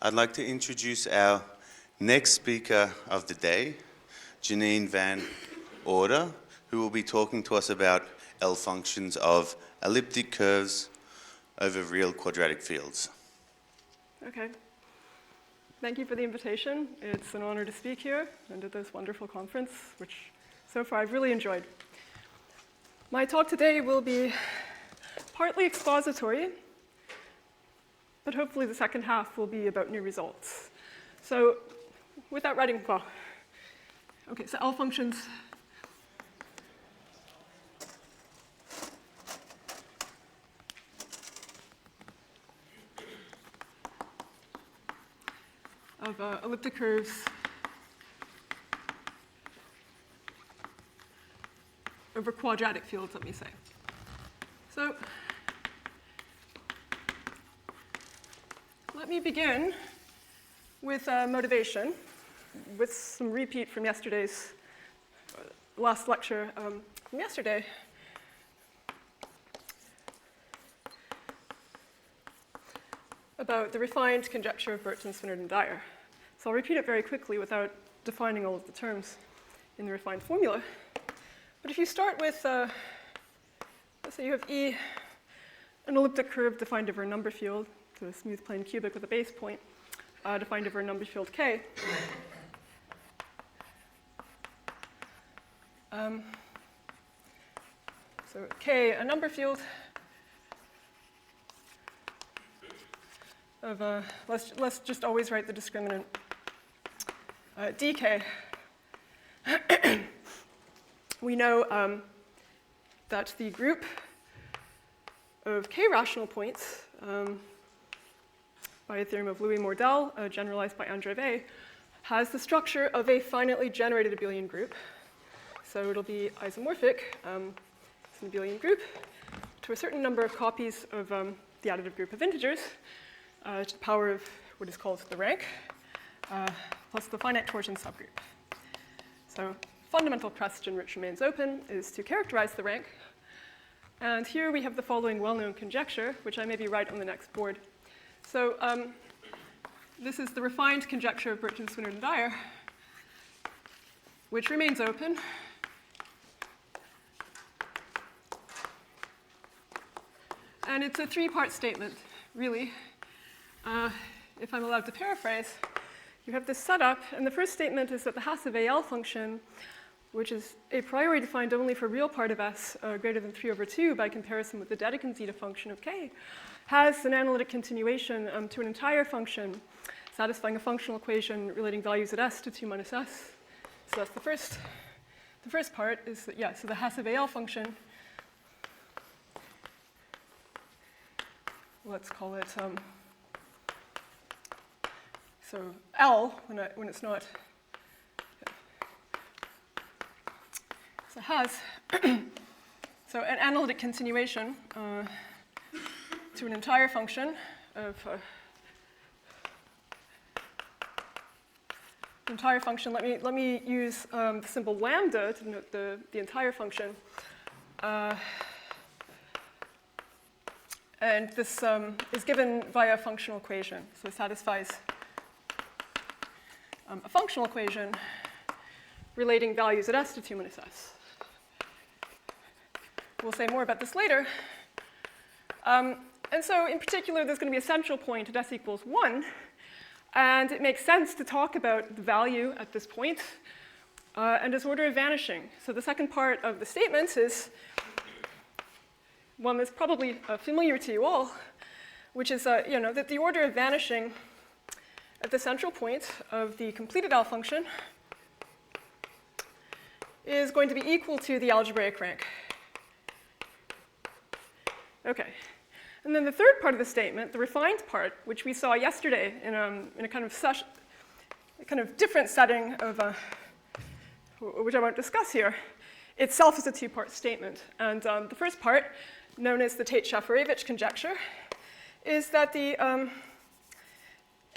I'd like to introduce our next speaker of the day, Janine Van Order, who will be talking to us about L functions of elliptic curves over real quadratic fields. Okay. Thank you for the invitation. It's an honor to speak here and at this wonderful conference, which so far I've really enjoyed. My talk today will be partly expository, but hopefully the second half will be about new results. So without writing, well, okay, so L functions of elliptic curves over quadratic fields, let me say. So let me begin with motivation, with some repeat from yesterday's last lecture from yesterday. About the refined conjecture of Burton, Swinnerton, and Dyer. So I'll repeat it very quickly without defining all of the terms in the refined formula. But if you start with, let's say you have E, an elliptic curve defined over a number field, so a smooth plane cubic with a base point, defined over a number field K. So K, a number field of, let's just always write the discriminant dk. We know that the group of k rational points by a theorem of Louis-Mordell, generalized by Andrevet, has the structure of a finitely generated abelian group. So it'll be isomorphic, it's an abelian group, to a certain number of copies of the additive group of integers, to the power of what is called the rank, plus the finite torsion subgroup. So fundamental question which remains open is to characterize the rank. And here we have the following well-known conjecture, which I maybe write on the next board. So this is the refined conjecture of Burton, Swinnerton, and Dyer, which remains open. And it's a three-part statement, really. If I'm allowed to paraphrase, you have this setup, and the first statement is that the Hasse-Weil function, which is a priori defined only for real part of S greater than 3/2 by comparison with the Dedekind zeta function of K, has an analytic continuation to an entire function satisfying a functional equation relating values at S to 2 minus S. So that's the first part is that, yeah, so the Hasse-Weil function, let's call it, so L, when it's not, so has, so an analytic continuation to an entire function of, entire function, let me use the symbol lambda to denote the entire function. And this is given via a functional equation, so it satisfies a functional equation relating values at S to 2 minus S. We'll say more about this later. And so in particular, there's going to be a central point at S equals 1. And it makes sense to talk about the value at this point and its order of vanishing. So the second part of the statement is one that's probably familiar to you all, which is that the order of vanishing at the central point of the completed L function is going to be equal to the algebraic rank. Okay. And then the third part of the statement, the refined part, which we saw yesterday in a kind of different setting of which I won't discuss here, itself is a two-part statement. And the first part, known as the Tate-Shafarevich conjecture, is that the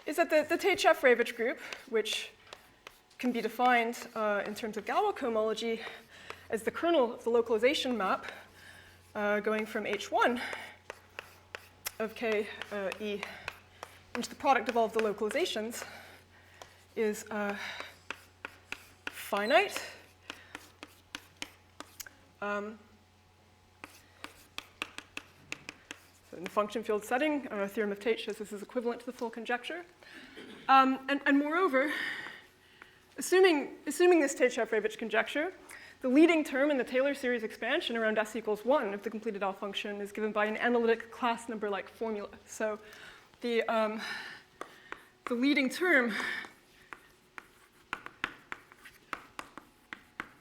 Tate-Shafarevich group, which can be defined in terms of Galois cohomology as the kernel of the localization map going from H1 of K, E which the product of all of the localizations is finite. So in the function field setting, theorem of Tate shows this is equivalent to the full conjecture. And moreover, assuming this Tate-Shafarevich conjecture, the leading term in the Taylor series expansion around s equals 1 of the completed L function is given by an analytic class number-like formula. So the leading term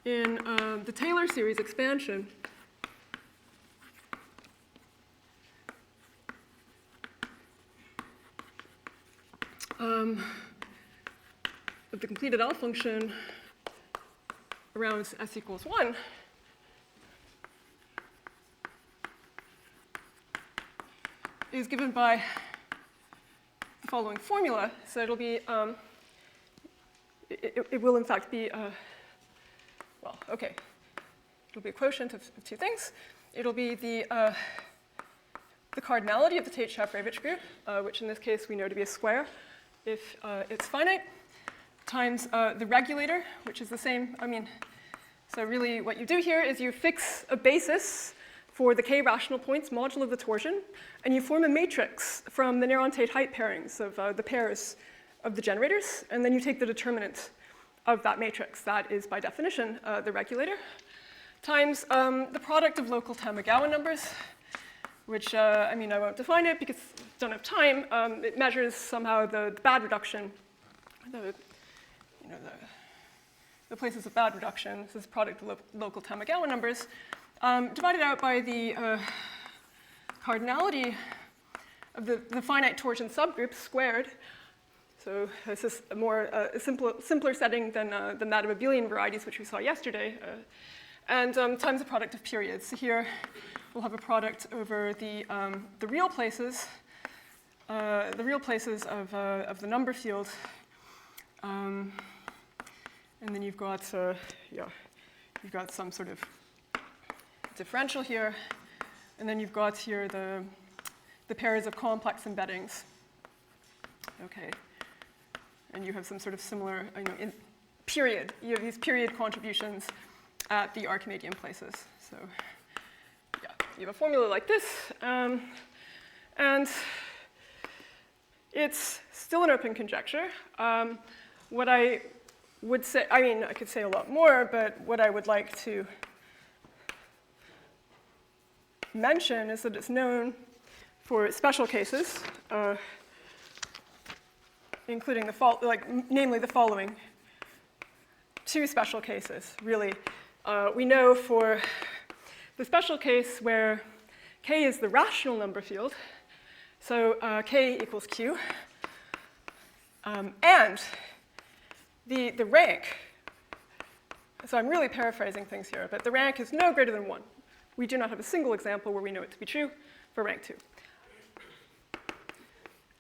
in the Taylor series expansion of the completed L function around s equals 1 is given by the following formula. So it'll be, it will in fact be, well, okay. It'll be a quotient of two things. It'll be the cardinality of the Tate-Shafarevich group, which in this case we know to be a square if it's finite, times the regulator, which is the same, so really what you do here is you fix a basis for the k rational points modulo of the torsion, and you form a matrix from the Néron-Tate height pairings of the pairs of the generators, and then you take the determinant of that matrix. That is, by definition, the regulator, times the product of local Tamagawa numbers, which, I won't define it because I don't have time. It measures somehow the bad reduction, the places of bad reduction. This is the product of local Tamagawa numbers, divided out by the cardinality of the finite torsion subgroup squared. So this is a more simpler setting than that of abelian varieties, which we saw yesterday, and times the product of periods. So here we'll have a product over the real places of the number field, and then you've got you've got some sort of differential here, and then you've got here the pairs of complex embeddings. Okay, and you have some sort of similar, in period. You have these period contributions at the Archimedean places. So yeah, you have a formula like this, and it's still an open conjecture. What I would say, I could say a lot more, but what I would like to mention is that it's known for special cases, including namely the following two special cases, really. We know for the special case where k is the rational number field, so k equals q, and the rank, so I'm really paraphrasing things here, but the rank is no greater than 1. We do not have a single example where we know it to be true for rank 2.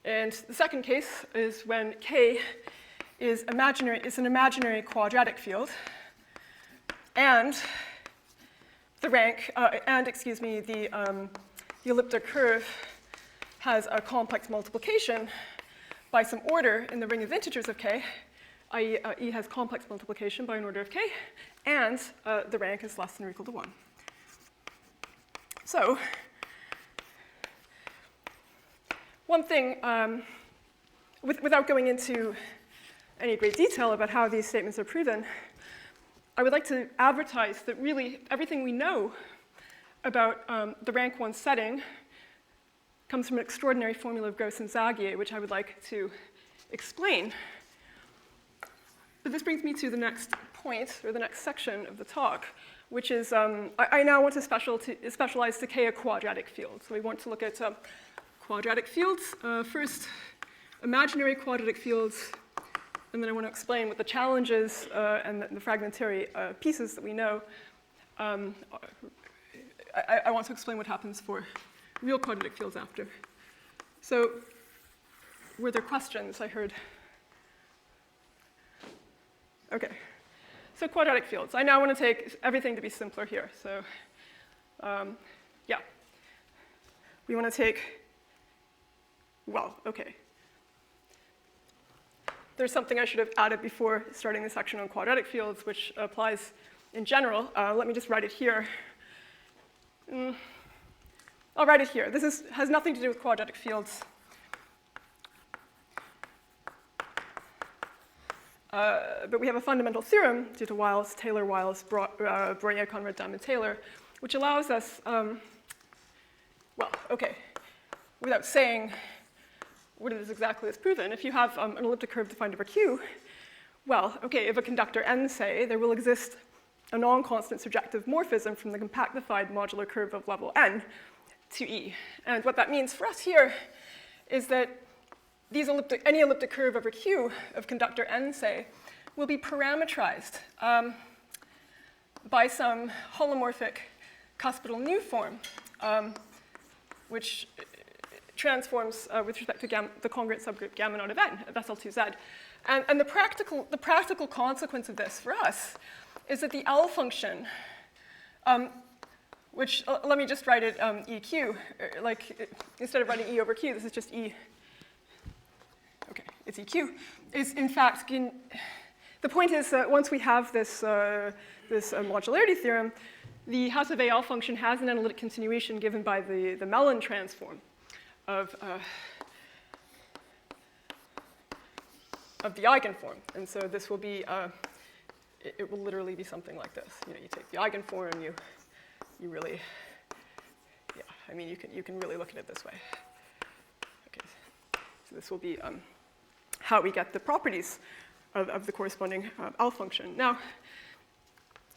And the second case is when k is an imaginary quadratic field, and the rank, the elliptic curve has a complex multiplication by some order in the ring of integers of k, i.e. E has complex multiplication by an order of k, and the rank is less than or equal to 1. So one thing, without going into any great detail about how these statements are proven, I would like to advertise that really everything we know about the rank 1 setting comes from an extraordinary formula of Gross and Zagier, which I would like to explain. But this brings me to the next point, or the next section of the talk, which is, I now want to specialize to k a quadratic field. So we want to look at quadratic fields. First, imaginary quadratic fields, and then I want to explain what the challenges and the fragmentary pieces that we know. I want to explain what happens for real quadratic fields after. So were there questions I heard? Okay. So quadratic fields. I now want to take everything to be simpler here. So yeah. We want to take, well, okay. there's something I should have added before starting the section on quadratic fields, which applies in general. Let me just write it here. I'll write it here. This has nothing to do with quadratic fields. But we have a fundamental theorem due to Wiles, Taylor, Wiles, Breuer, Conrad, Diamond, Taylor, which allows us, well, okay, without saying what it is exactly that's proven, if you have an elliptic curve defined over Q, well, okay, if a conductor N, say, there will exist a non-constant surjective morphism from the compactified modular curve of level N to E. And what that means for us here is that any elliptic curve over Q of conductor N, say, will be parametrized by some holomorphic cuspidal nu form, which transforms with respect to the congruent subgroup gamma naught of N of SL2Z. And the practical consequence of this for us is that the L function, which, let me just write it EQ, like instead of writing E over Q, this is just E. Okay, it's EQ, is in fact, the point is that once we have this, modularity theorem, the Hasse-Weil function has an analytic continuation given by the Mellin transform of the eigenform. And so this will be, it will literally be something like this. You know, you take the eigenform, you really, yeah, I mean, you can really look at it this way. Okay, so this will be how we get the properties of the corresponding L function. Now,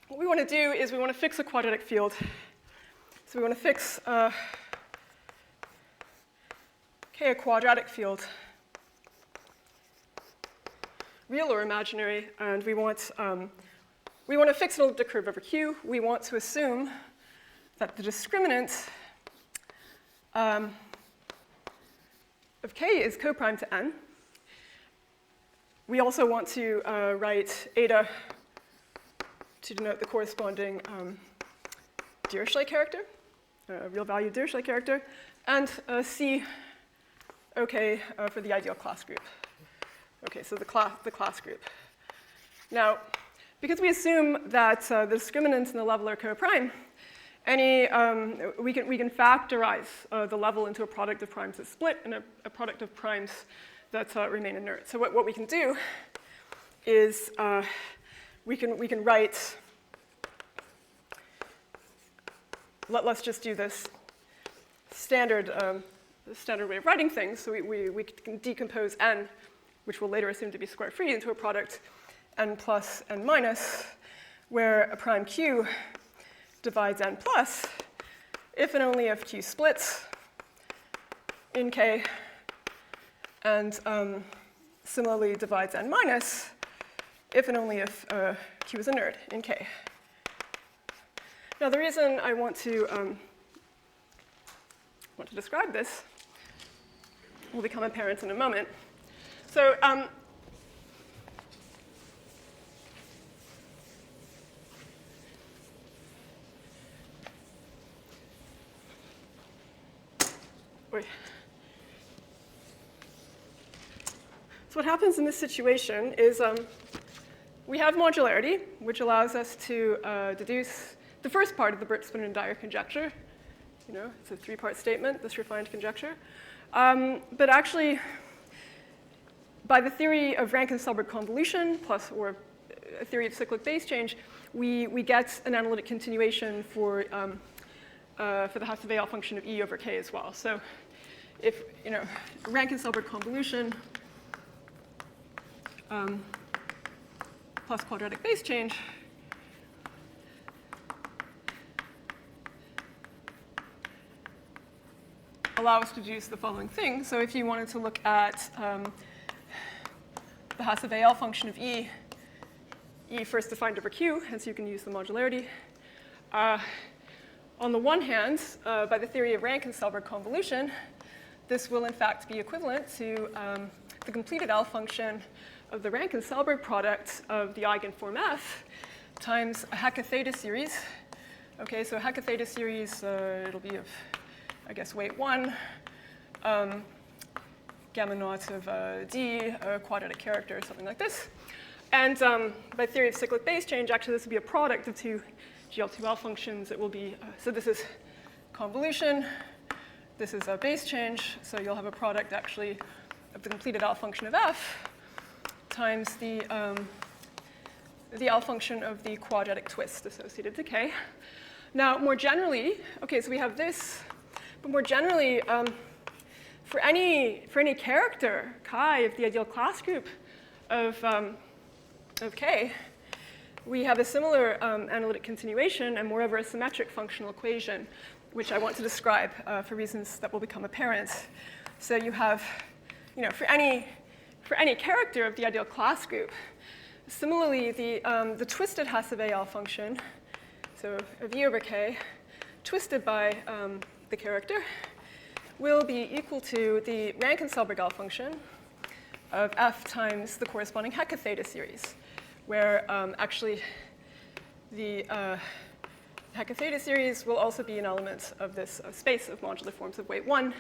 what we want to do is we want to fix a quadratic field. So we want to fix a quadratic field, real or imaginary, and we want to fix an elliptic curve over Q. We want to assume that the discriminant of K is co-prime to N. We also want to write eta to denote the corresponding Dirichlet character, real value Dirichlet character, and C, okay, for the ideal class group. Okay, so the class group. Now, because we assume that the discriminants in the level are co-prime, we can factorize the level into a product of primes that split and a product of primes that remain inert. So what we can do is we can write, let's just do this standard way of writing things. So we can decompose N, which we'll later assume to be square free, into a product N plus N minus, where a prime Q divides N plus if and only if Q splits in K, and similarly divides N minus if and only if Q is inert in K. Now, the reason I want to describe this will become apparent in a moment. So so what happens in this situation is we have modularity, which allows us to deduce the first part of the Burt-Spinner and Dyer conjecture. You know, it's a three-part statement, this refined conjecture. But actually, by the theory of Rankin-Selberg convolution, or a theory of cyclic base change, we get an analytic continuation for the Hasse-Weil function of E over K as well. So if, you know, Rankin-Selberg convolution plus quadratic base change allow us to deduce the following thing. So if you wanted to look at the Hasse-Weil function of E first defined over Q, hence you can use the modularity. On the one hand, by the theory of Rankin-Selberg convolution, this will in fact be equivalent to the completed L function of the Rankin-Selberg product of the eigenform F times a Hecke theta series. Okay, so Hecke theta series, it'll be of, I guess, weight 1, gamma naught of D, a quadratic character, or something like this. And by theory of cyclic base change, actually this will be a product of two GL2L functions. It will be, so this is convolution, this is a base change, so you'll have a product actually of the completed L function of f times the L function of the quadratic twist associated to K. Now, more generally, okay, so we have this, but more generally, for any character, chi, of the ideal class group of K, we have a similar analytic continuation and moreover a symmetric functional equation, which I want to describe for reasons that will become apparent. So you have, for any character of the ideal class group, similarly, the twisted Hasselbalch function, so V over K, twisted by the character, will be equal to the Rankin-Selberg function of f times the corresponding Hecke theta series, where actually the Hecke theta series will also be an element of this space of modular forms of weight 1,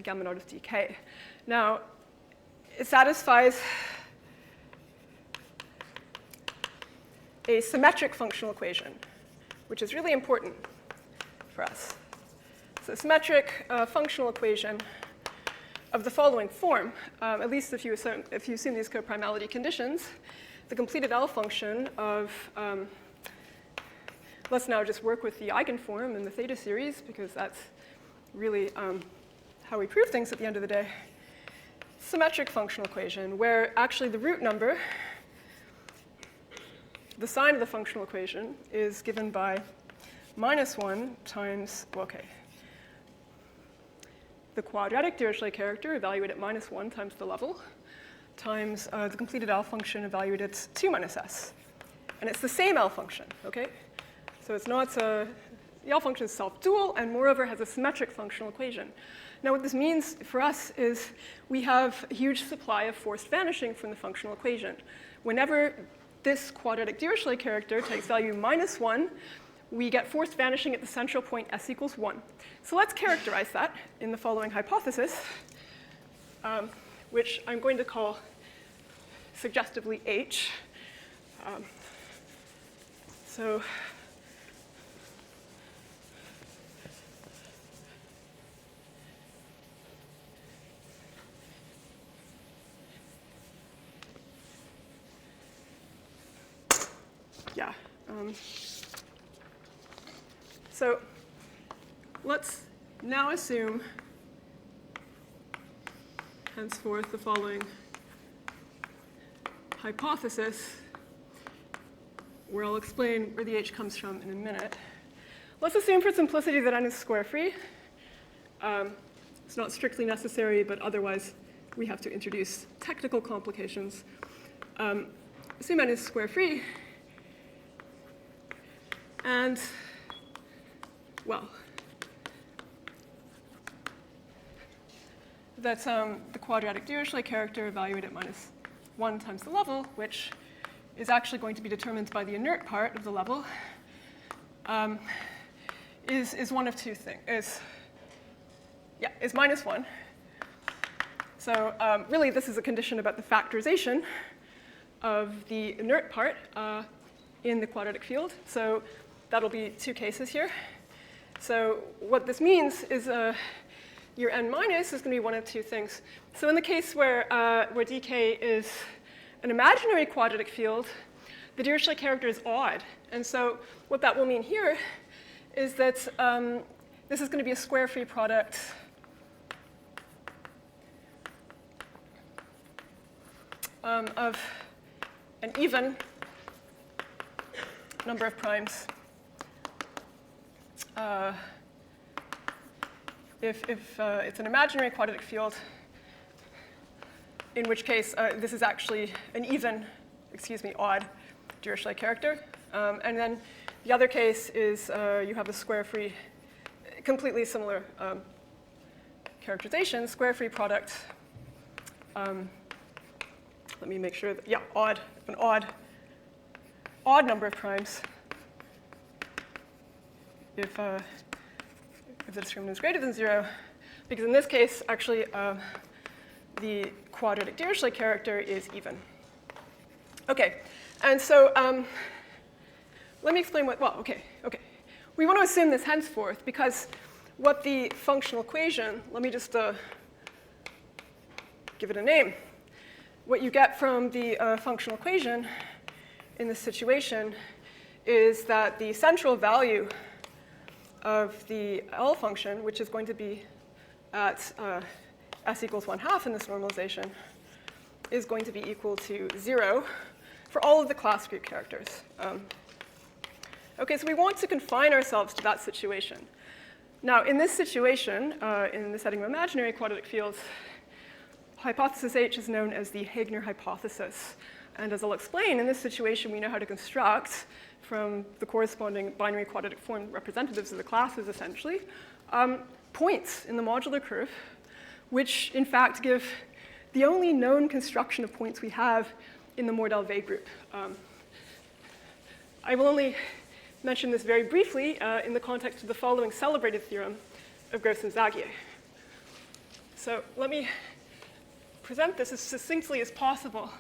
gamma naught of dk. Now, it satisfies a symmetric functional equation, which is really important for us. So symmetric functional equation of the following form, at least if you assume these coprimality conditions, the completed L function of, let's now just work with the eigenform in the theta series, because that's really how we prove things at the end of the day. Symmetric functional equation, where actually the root number, the sign of the functional equation, is given by -1 times, well, okay, the quadratic Dirichlet character evaluated at -1 times the level, times the completed L function evaluated at 2 minus s. And it's the same L function, okay? So it's not, the L function is self-dual and moreover has a symmetric functional equation. Now what this means for us is we have a huge supply of forced vanishing from the functional equation. Whenever this quadratic Dirichlet character takes value -1, we get forced vanishing at the central point s equals 1. So let's characterize that in the following hypothesis, which I'm going to call suggestively H. So yeah. So let's now assume henceforth the following hypothesis, where I'll explain where the H comes from in a minute. Let's assume for simplicity that n is square free. It's not strictly necessary, but otherwise we have to introduce technical complications. Assume n is square free. And, well, that's the quadratic Dirichlet character evaluated at -1 times the level, which is actually going to be determined by the inert part of the level, is one of two things. Is -1. So really, this is a condition about the factorization of the inert part in the quadratic field. So that'll be two cases here. So what this means is your n minus is going to be one of two things. So in the case where dk is an imaginary quadratic field, the Dirichlet character is odd. And so what that will mean here is that this is going to be a square-free product of an even number of primes. If it's an imaginary quadratic field, in which case this is actually an even, odd Dirichlet character. And then the other case is you have a square-free, completely similar characterization, square-free product. Let me make sure that, an odd number of primes if the discriminant is greater than 0, because in this case, actually, the quadratic Dirichlet character is even. Okay, and so let me explain what, well, okay. We want to assume this henceforth because what the functional equation, let me just give it a name. What you get from the functional equation in this situation is that the central value of the L function, which is going to be at s equals 1/2 in this normalization, is going to be equal to 0 for all of the class group characters. Okay, so we want to confine ourselves to that situation. Now, in this situation, in the setting of imaginary quadratic fields, hypothesis H is known as the Heegner hypothesis. And as I'll explain, in this situation, we know how to construct from the corresponding binary quadratic form representatives of the classes, essentially, points in the modular curve, which in fact give the only known construction of points we have in the Mordell-Weil group. I will only mention this very briefly in the context of the following celebrated theorem of Gross and Zagier. So let me present this as succinctly as possible.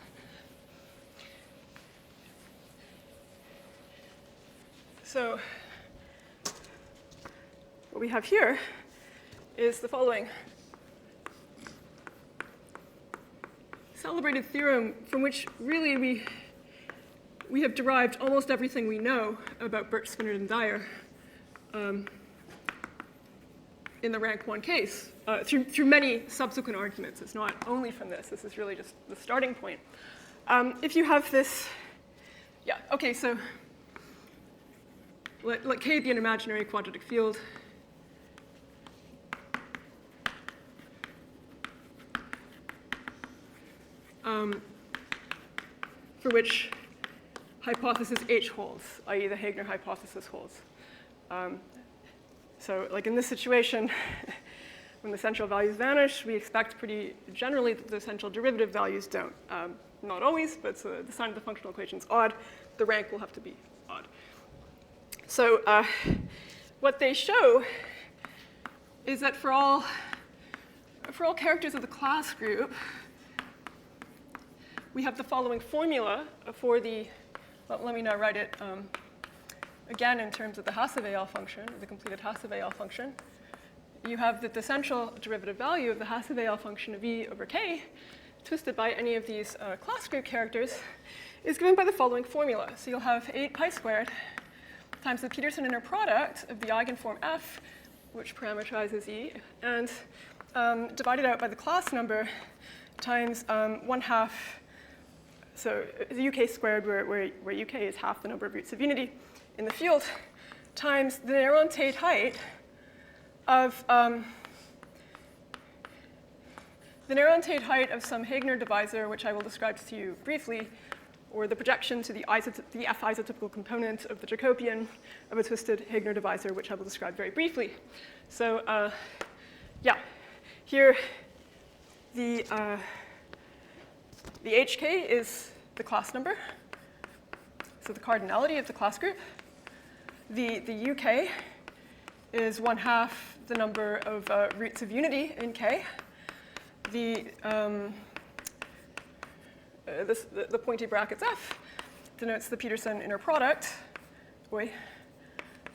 So what we have here is the following celebrated theorem from which really we have derived almost everything we know about Birch, Spinnert, and Dyer in the rank 1 case through many subsequent arguments. It's not only from this. This is really just the starting point. If you have this, yeah, okay, so let K be an imaginary quadratic field. For which hypothesis H holds, i.e. the Heegner hypothesis holds. So like in this situation, when the central values vanish, we expect pretty generally that the central derivative values don't. Not always, but the sign of the functional equation is odd. The rank will have to be odd. So what they show is that for all characters of the class group, we have the following formula for the, well, let me now write it again in terms of the Hasse-Weil function, the completed Hasse-Weil function. You have that the central derivative value of the Hasse-Weil function of E over K, twisted by any of these class group characters, is given by the following formula. So you'll have 8 pi squared times the Peterson inner product of the eigenform F, which parameterizes E, and divided out by the class number times 1/2. So the UK squared, where UK is half the number of roots of unity in the field, times the Néron-Tate height of some Heegner divisor, which I will describe to you briefly, or the projection to the F isotypical component of the Jacobian of a twisted Heegner divisor, which I will describe very briefly. So yeah, here the HK is the class number, so the cardinality of the class group. The UK is 1/2 the number of roots of unity in K. The pointy brackets F denotes the Peterson inner product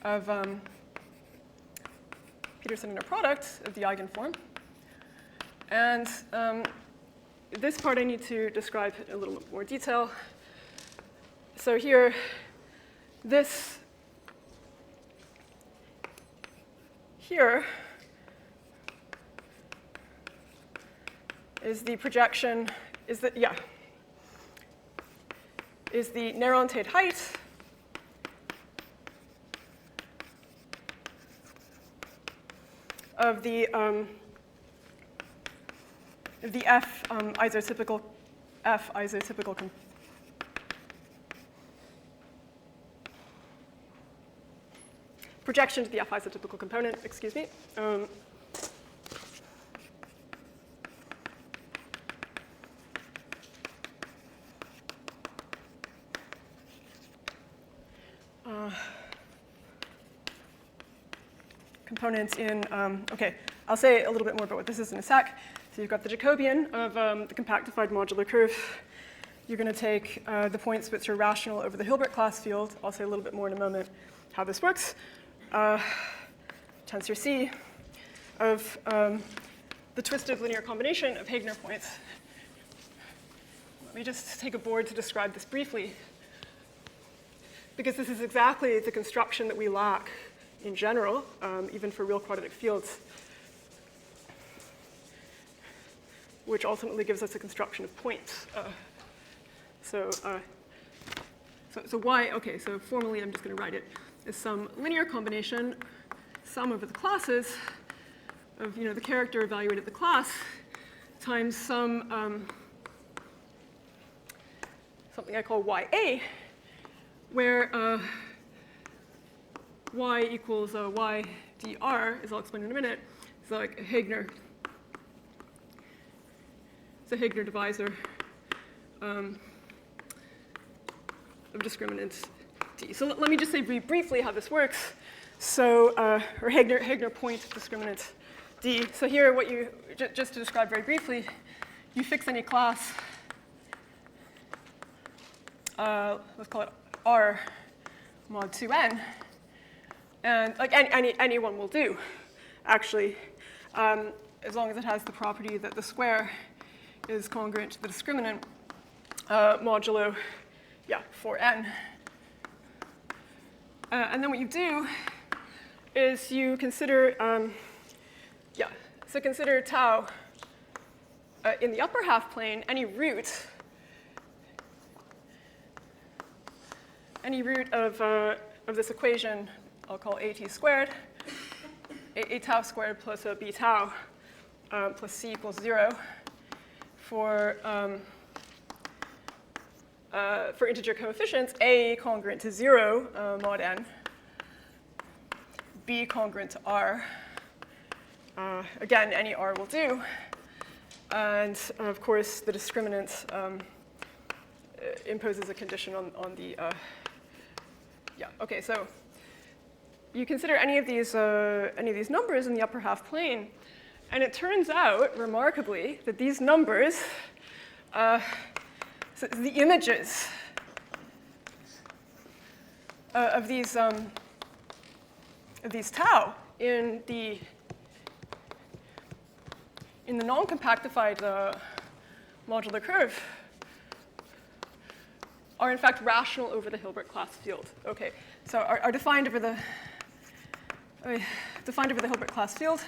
of Peterson inner product of the eigenform. And this part I need to describe in a little bit more detail. So here, this here is the projection, is the Néron-Tate height of the F isotypical projection to the F isotypical component, excuse me. Components in, okay, I'll say a little bit more about what this is in a sec. So you've got the Jacobian of the compactified modular curve. You're going to take the points which are rational over the Hilbert class field. I'll say a little bit more in a moment how this works. Tensor C of the twisted linear combination of Heegner points. Let me just take a board to describe this briefly, because this is exactly the construction that we lack in general, even for real quadratic fields, which ultimately gives us a construction of points. So Y, okay, so formally I'm just going to write it as some linear combination, sum over the classes of the character evaluated at the class times some something I call YA, where Y equals Y dr, as I'll explain in a minute, is like a Heegner. It's a Heegner divisor of discriminant D. So let me just say briefly how this works. So, or Heegner point discriminant D. So here, what you just to describe very briefly, you fix any class. Let's call it R mod 2n, and like any one will do, actually, as long as it has the property that the square is congruent to the discriminant modulo, 4n. And then what you do is you consider, so consider tau in the upper half plane, any root of this equation, I'll call AT squared, A tau squared plus a B tau plus C equals 0 for integer coefficients, A congruent to 0 mod n, B congruent to R. Again, any R will do. And of course, the discriminant imposes a condition on the, okay, so you consider any of these numbers in the upper half plane, and it turns out, remarkably, that these numbers, so the images of these tau in the non-compactified modular curve are in fact rational over the Hilbert class field. Okay, so are defined over the Hilbert class field.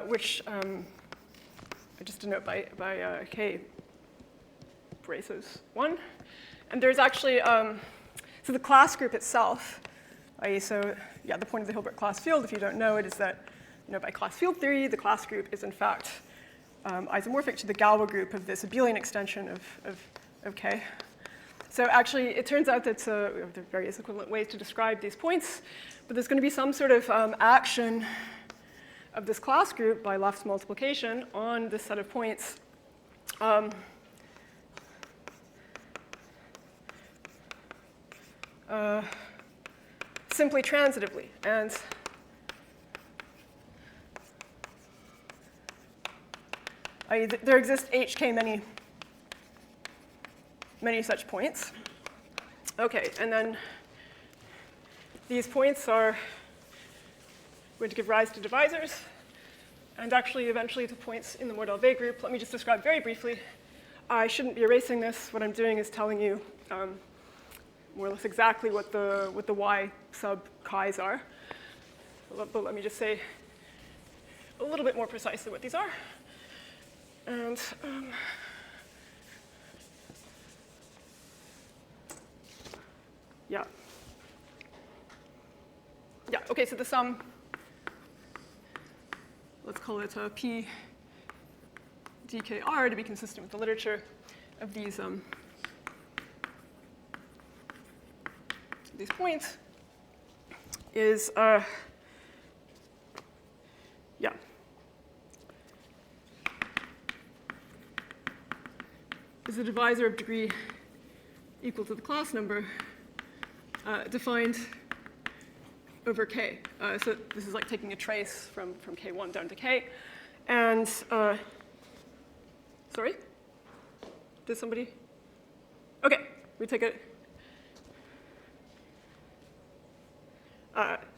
Which just a note by K. Brazos 1. And there's actually, so the class group itself, so yeah, the point of the Hilbert class field, if you don't know it, is that by class field theory, the class group is in fact isomorphic to the Galois group of this abelian extension of K. So actually, it turns out that there are various equivalent ways to describe these points, but there's going to be some sort of action of this class group by Luft's multiplication on this set of points. Simply transitively. And there exist HK many such points. Okay, and then these points are going to give rise to divisors, and actually eventually to points in the Mordell-Weil group. Let me just describe very briefly. I shouldn't be erasing this. What I'm doing is telling you more or less exactly what the Y sub chi's are. But let me just say a little bit more precisely what these are. And yeah, okay, so the sum, let's call it P dkr to be consistent with the literature of these points is, is a divisor of degree equal to the class number defined over K. So this is like taking a trace from K1 down to K. And, sorry? Did somebody? Okay, we take it.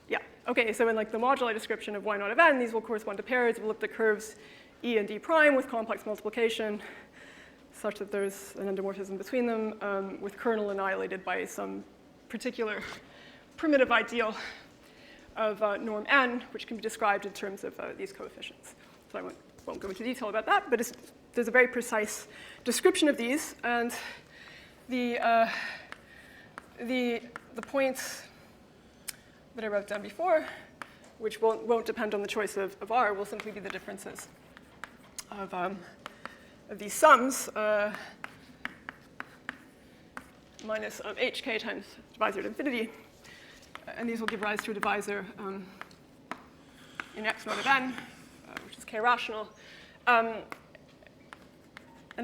Yeah, okay, so in like the moduli description of y0 of n, these will correspond to pairs of elliptic curves E and D prime with complex multiplication, such that there's an endomorphism between them, with kernel annihilated by some particular primitive ideal of norm n, which can be described in terms of these coefficients. So I won't go into detail about that, but there's a very precise description of these, and the points that I wrote down before, which won't depend on the choice of R, will simply be the differences of these sums minus of hk times divisor at infinity. And these will give rise to a divisor in x0 of n, which is k rational. And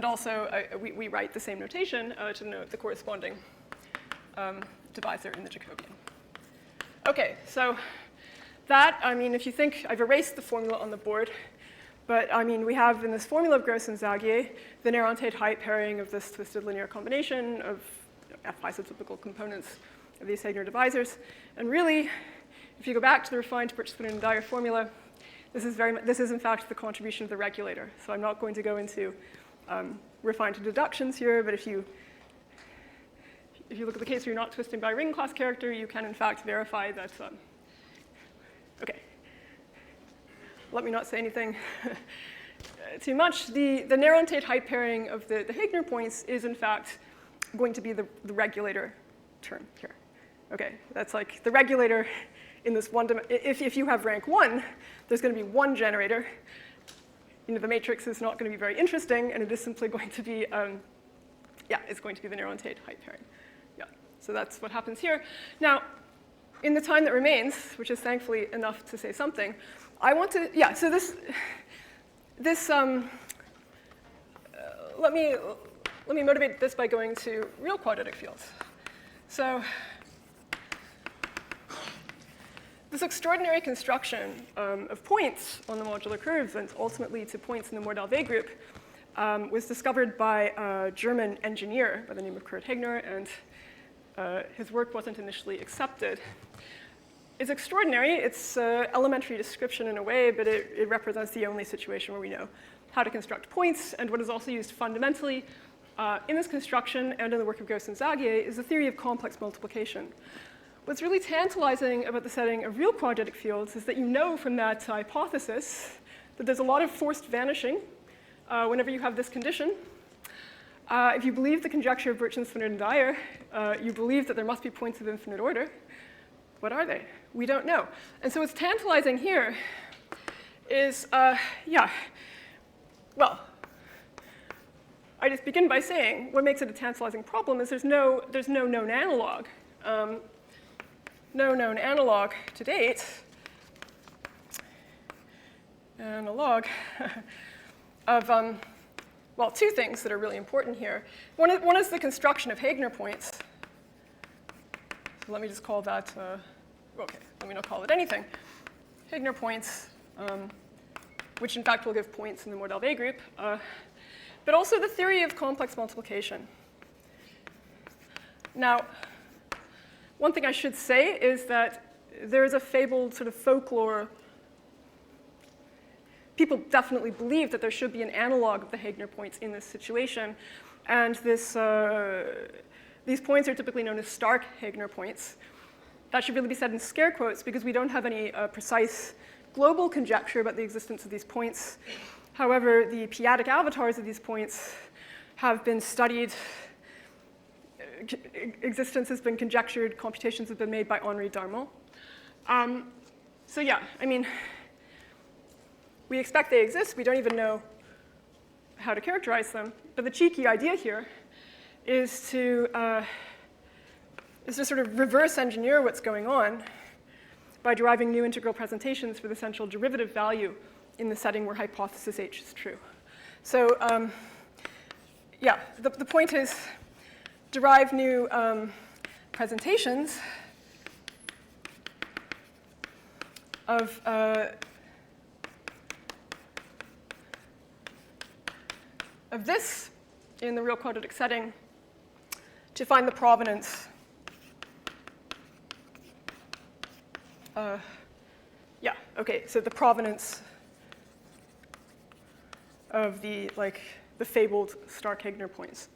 also, we write the same notation to denote the corresponding divisor in the Jacobian. OK, so that, I mean, if you think, I've erased the formula on the board. But I mean, we have in this formula of Gross and Zagier the Néron-Tate-Height pairing of this twisted linear combination of F isotypical components of these Heegner divisors. And really, if you go back to the refined Birch-Spinner and Dyer formula, this is in fact the contribution of the regulator. So I'm not going to go into refined deductions here, but if you look at the case where you're not twisting by a ring class character, you can in fact verify that. OK. Let me not say anything too much. The Néron-Tate-Height pairing of the Heegner points is in fact going to be the regulator term here. OK, that's like the regulator in this one if you have rank 1, there's going to be one generator. You know, the matrix is not going to be very interesting, and it is simply going to be, it's going to be the Néron-Tate-Height pairing. Yeah, so that's what happens here. Now, in the time that remains, which is thankfully enough to say something, I want to, so let me motivate this by going to real quadratic fields. So this extraordinary construction of points on the modular curves and ultimately to points in the Mordell-Weil group was discovered by a German engineer by the name of Kurt Heegner, and his work wasn't initially accepted. It's extraordinary. It's elementary description in a way, but it represents the only situation where we know how to construct points. And what is also used fundamentally in this construction and in the work of Gross and Zagier is the theory of complex multiplication. What's really tantalizing about the setting of real quadratic fields is that you know from that hypothesis that there's a lot of forced vanishing whenever you have this condition. If you believe the conjecture of Birch and Spinner and Dyer, you believe that there must be points of infinite order. What are they? We don't know. And so what's tantalizing here is, well, I just begin by saying what makes it a tantalizing problem is there's no known analog. No known analog to date. Analog of, well, two things that are really important here. One is the construction of Heegner points. So let me just call that, OK, let me not call it anything. Heegner points, which in fact will give points in the Mordell-Weil group, but also the theory of complex multiplication. Now, one thing I should say is that there is a fabled sort of folklore. People definitely believe that there should be an analog of the Heegner points in this situation. And these points are typically known as Stark Heegner points. That should really be said in scare quotes because we don't have any precise global conjecture about the existence of these points. However, the p-adic avatars of these points have been studied. Existence has been conjectured. Computations have been made by Henri Darmon. So yeah, I mean, we expect they exist. We don't even know how to characterize them. But the cheeky idea here is to sort of reverse engineer what's going on by deriving new integral presentations for the central derivative value in the setting where hypothesis H is true. So yeah, the point is derive new presentations of this in the real quadratic setting to find the provenance. Yeah, okay, so the provenance of the fabled Stark-Heegner points.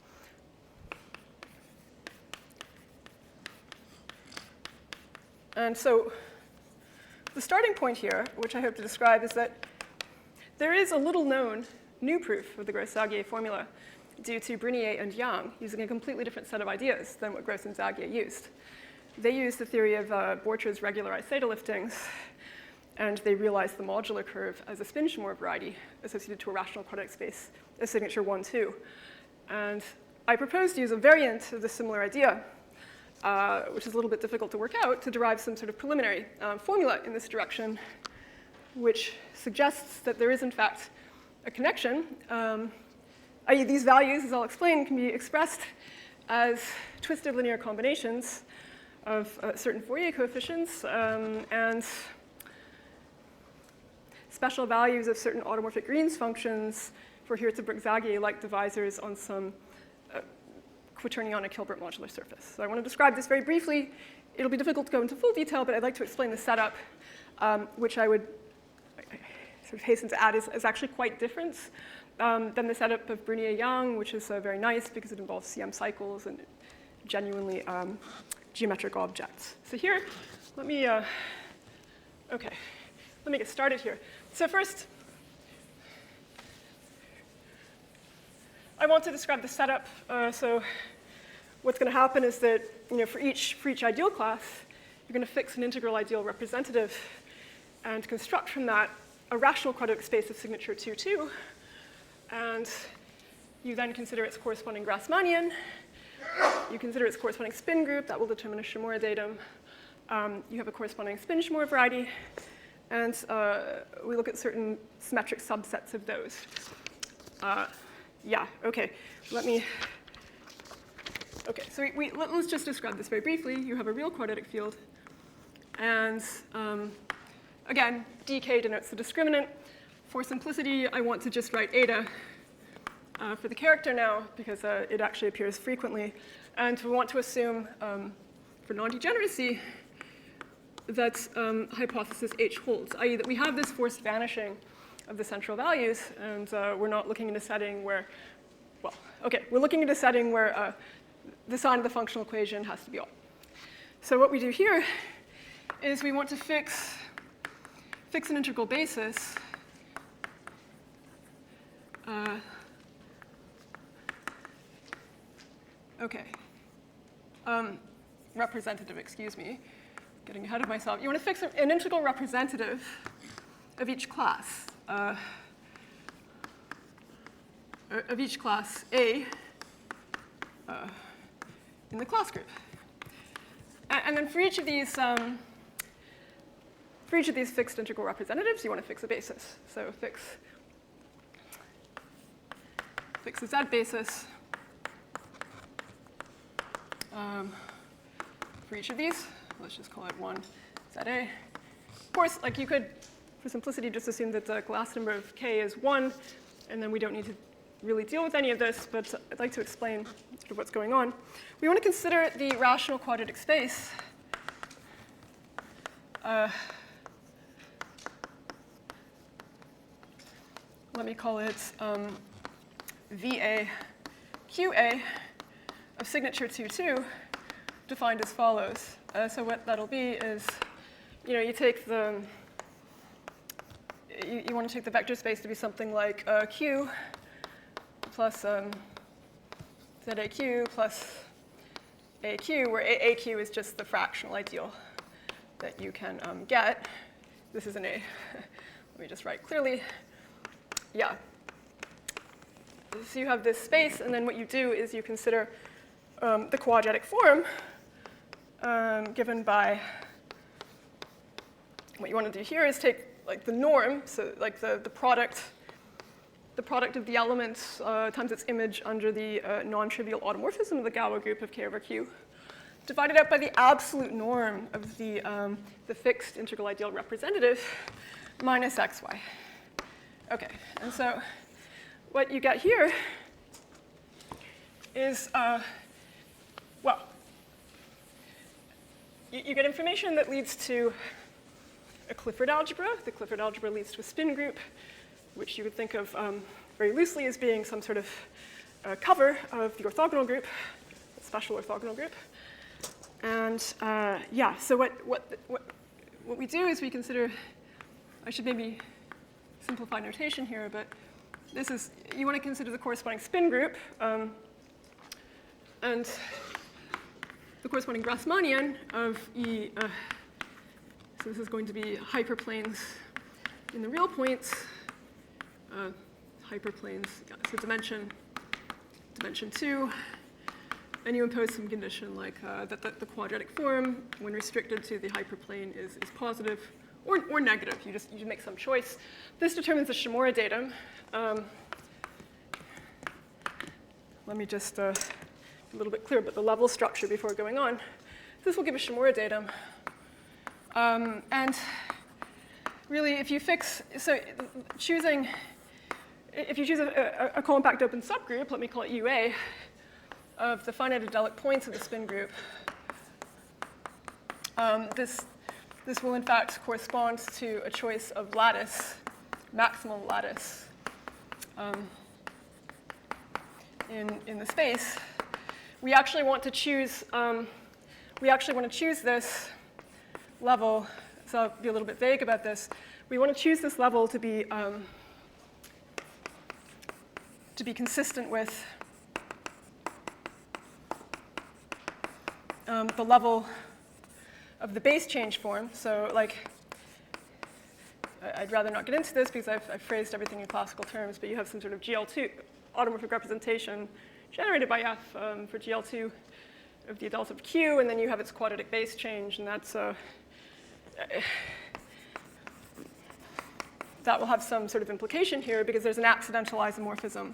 And so the starting point here, which I hope to describe, is that there is a little known new proof of the Gross-Zagier formula due to Brunier and Yang using a completely different set of ideas than what Gross and Zagier used. They used the theory of Borcher's regularized theta liftings, and they realized the modular curve as a spin-Schmor variety associated to a rational quadratic space, a signature 1, 2. And I propose to use a variant of this similar idea, which is a little bit difficult to work out, to derive some sort of preliminary formula in this direction, which suggests that there is, in fact, a connection, i.e. these values, as I'll explain, can be expressed as twisted linear combinations of certain Fourier coefficients and special values of certain automorphic Green's functions for Hirzebruch-Zagier-like divisors on some quaternionic Hilbert modular surface. So I want to describe this very briefly. It'll be difficult to go into full detail, but I'd like to explain the setup, which I would sort of hasten to add is actually quite different than the setup of Brunier-Yang, which is very nice because it involves CM cycles and genuinely geometric objects. So here, let me get started here. So first, I want to describe the setup. So what's going to happen is that for each ideal class, you're going to fix an integral ideal representative and construct from that a rational quadratic space of signature 2, 2. And you then consider its corresponding Grassmannian. You consider its corresponding spin group. That will determine a Shimura datum. You have a corresponding spin-Shimura variety. And we look at certain symmetric subsets of those. Yeah, OK. OK, so let's just describe this very briefly. You have a real quadratic field. And again, dk denotes the discriminant. For simplicity, I want to just write eta for the character now, because it actually appears frequently. And we want to assume, for non-degeneracy, that hypothesis H holds, i.e. that we have this forced vanishing of the central values, and we're not looking in a setting where, well, OK, we're looking at a setting where the sign of the functional equation has to be odd. So what we do here is we want to fix an integral basis OK. Representative, excuse me. Getting ahead of myself. You want to fix an integral representative of each class. Of each class A in the class group. And then for each of these fixed integral representatives, you want to fix a basis. So fix a Z basis for each of these. Let's just call it 1 ZA. Of course, you could, for simplicity, just assume that the class number of K is 1, and then we don't need to really deal with any of this, but I'd like to explain sort of what's going on. We want to consider the rational quadratic space let me call it VA QA of signature 2, 2, defined as follows. So what that'll be is, you take you want to take the vector space to be something like Q plus ZAQ plus AQ, where AQ is just the fractional ideal that you can get. This is an A. Let me just write clearly. Yeah. So you have this space, and then what you do is you consider the quadratic form given by, what you want to do here is take the norm, so the product the product of the elements times its image under the non-trivial automorphism of the Galois group of K over Q, divided out by the absolute norm of the fixed integral ideal representative minus xy. Okay, and so what you get here is, well, you get information that leads to a Clifford algebra. The Clifford algebra leads to a spin group, which you would think of very loosely as being some sort of cover of the orthogonal group, the special orthogonal group. And yeah, so what we do is we consider, I should maybe simplify notation here, but this is, you want to consider the corresponding spin group, and the corresponding Grassmannian of E, so this is going to be hyperplanes in the real points, hyperplanes, yeah, so dimension 2, and you impose some condition like that the quadratic form, when restricted to the hyperplane, is positive or negative. You make some choice. This determines the Shimura datum. Let me just a little bit clear about the level structure before going on. This will give a Shimura datum. And really, if you fix, so choosing, if you choose a compact open subgroup, let me call it UA, of the finite adelic points of the spin group, this will in fact correspond to a choice of lattice, maximal lattice, in the space. We actually want to choose this level, so I'll be a little bit vague about this. We want to choose this level to be consistent with the level of the base change form. So like, I'd rather not get into this because I've phrased everything in classical terms, but you have some sort of GL2 automorphic representation generated by F for GL2 of the adult of Q, and then you have its quadratic base change, and that's that will have some sort of implication here because there's an accidental isomorphism.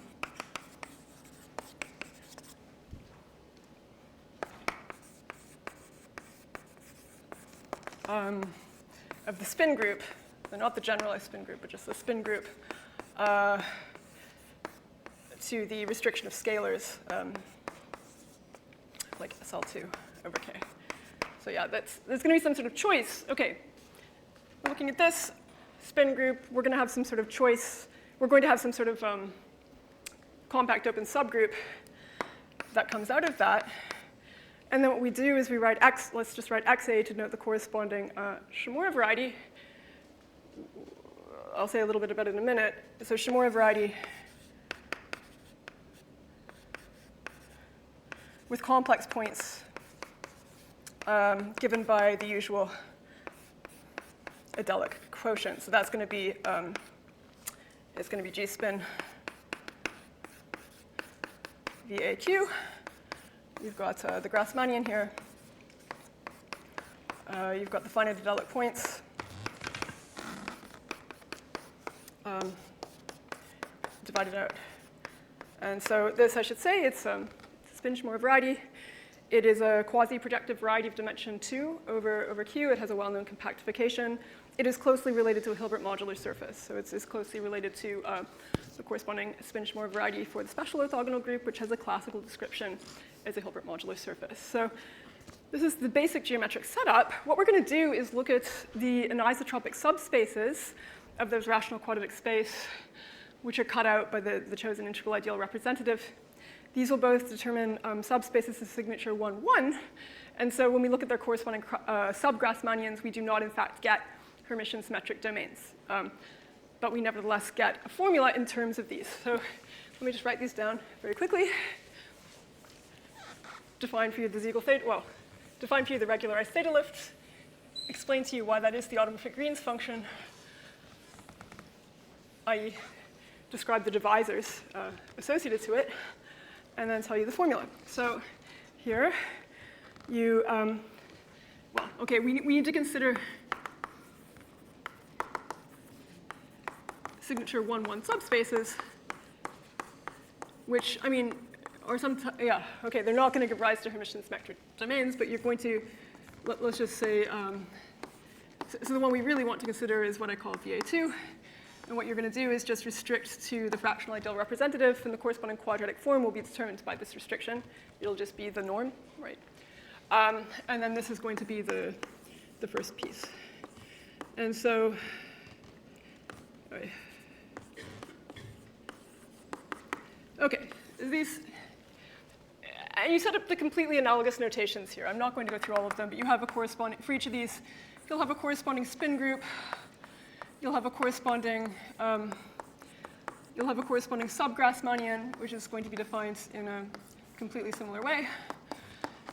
Of the spin group, not the generalized spin group, but just the spin group, to the restriction of scalars, like SL2 over K. So yeah, there's going to be some sort of choice. Okay, we're looking at this spin group. We're going to have some sort of choice. We're going to have some sort of compact open subgroup that comes out of that. And then what we do is we write X, let's just write XA to denote the corresponding Shimura variety. I'll say a little bit about it in a minute. So Shimura variety with complex points given by the usual adelic quotient. So that's going to be, it's going to be G spin VAQ. You've got the Grassmannian here. You've got the finite adelic points. Divided out. And so this, I should say, it's spin Shimura variety. It is a quasi-projective variety of dimension 2 over Q. It has a well-known compactification. It is closely related to a Hilbert modular surface. So it's closely related to the corresponding spin Shimura variety for the special orthogonal group, which has a classical description as a Hilbert modular surface. So this is the basic geometric setup. What we're going to do is look at the anisotropic subspaces of those rational quadratic space, which are cut out by the chosen integral ideal representative. These will both determine subspaces of signature 1, 1. And so when we look at their corresponding sub-Grassmannians, we do not, in fact, get Hermitian symmetric domains. But we nevertheless get a formula in terms of these. So let me just write these down very quickly. Define for you the Siegel theta, well, define for you the regularized theta lift, explain to you why that is the automorphic Green's function, i.e. describe the divisors associated to it, and then tell you the formula. So here, you, well, okay, we need to consider signature 1, 1 subspaces. which, I mean, or some, yeah, okay, they're not going to give rise to Hermitian symmetric domains, but you're going to, let's just say, so the one we really want to consider is what I call VA2. And what you're going to do is just restrict to the fractional ideal representative, and the corresponding quadratic form will be determined by this restriction. It'll just be the norm, right? And then this is going to be the first piece. And so, all right. Okay, these, and you set up the completely analogous notations here. I'm not going to go through all of them, but you have a corresponding, for each of these, you'll have a corresponding spin group. You'll have a corresponding sub-Grassmannian, which is going to be defined in a completely similar way.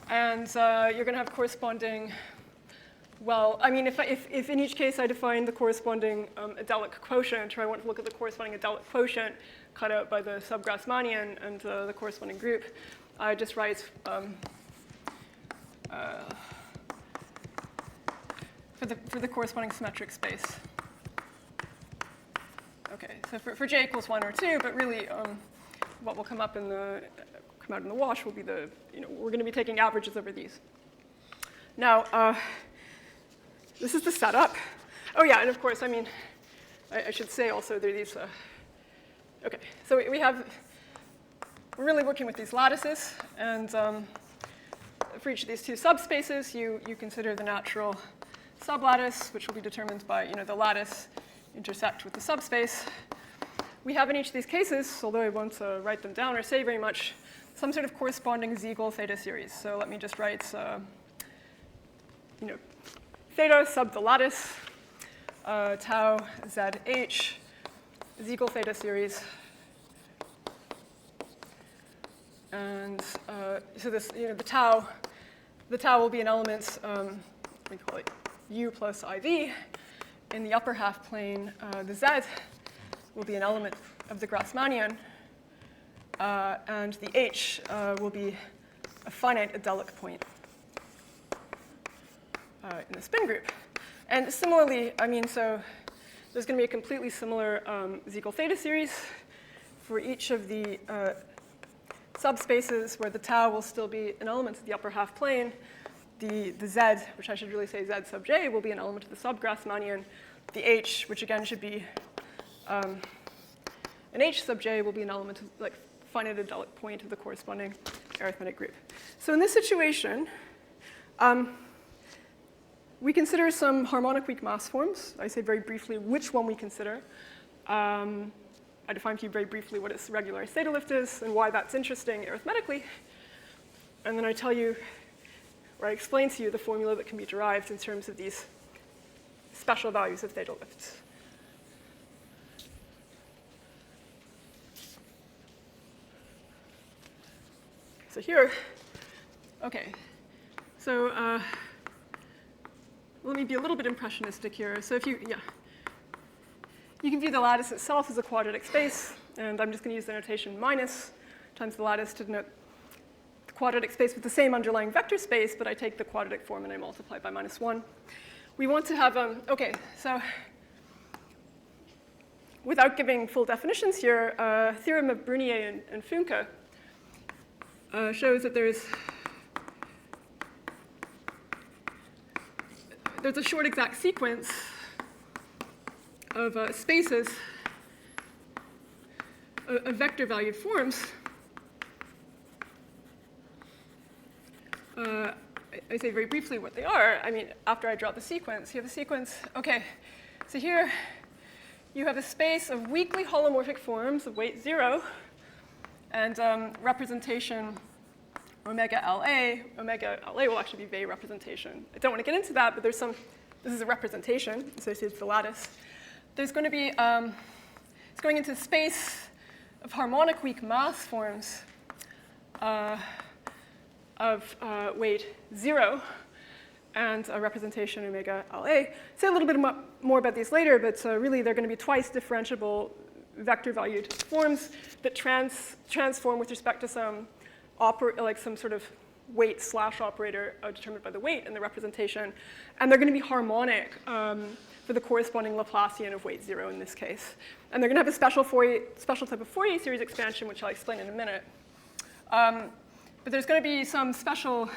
And you're going to have corresponding, well, I mean, if in each case I define the corresponding adelic quotient, or I want to look at the corresponding adelic quotient cut out by the sub-Grassmannian and the corresponding group, I just write for the corresponding symmetric space. Okay, so for j equals 1 or 2, but really what will come out in the wash will be the, we're going to be taking averages over these. Now, this is the setup. Oh yeah, and of course, I mean, I should say also there are these, okay, so we're really working with these lattices, and for each of these two subspaces, you consider the natural sublattice, which will be determined by, the lattice intersect with the subspace. We have in each of these cases, although I won't write them down or say very much, some sort of corresponding Siegel theta series. So let me just write, theta sub the lattice, tau zh, Siegel theta series. And so this, the tau will be an element, we call it u plus iv. In the upper half plane, the z will be an element of the Grassmannian, and the h will be a finite adelic point in the spin group. And similarly, I mean, so there's going to be a completely similar Siegel theta series for each of the subspaces where the tau will still be an element of the upper half plane. The z, which I should really say z sub j, will be an element of the sub-Grassmannian. The h, which again should be an h sub j, will be an element of like finite adelic point of the corresponding arithmetic group. So in this situation, we consider some harmonic weak mass forms. I say very briefly which one we consider. I define to you very briefly what its regularized theta lift is and why that's interesting arithmetically. And then I tell you, or I explain to you the formula that can be derived in terms of these special values of theta lifts. So here, okay, so let me be a little bit impressionistic here. So if you can view the lattice itself as a quadratic space, and I'm just going to use the notation minus times the lattice to denote the quadratic space with the same underlying vector space, but I take the quadratic form and I multiply by -1. We want to have, okay, so without giving full definitions here, theorem of Brunier and Funke shows that there's a short exact sequence of spaces of vector valued forms. I say very briefly what they are. I mean, after I draw the sequence, you have a sequence. Okay, so here you have a space of weakly holomorphic forms of weight 0 and representation omega LA. Omega LA will actually be Weil representation. I don't want to get into that, but there's some, this is a representation associated with the lattice. There's going to be, it's going into space of harmonic weak mass forms of weight 0 and a representation omega LA. Say a little bit more about these later, but really they're going to be twice differentiable vector valued forms that transform with respect to some sort of weight slash operator determined by the weight in the representation, and they're going to be harmonic for the corresponding Laplacian of weight 0 in this case. And they're going to have a special type of Fourier series expansion, which I'll explain in a minute. But there's going to be some special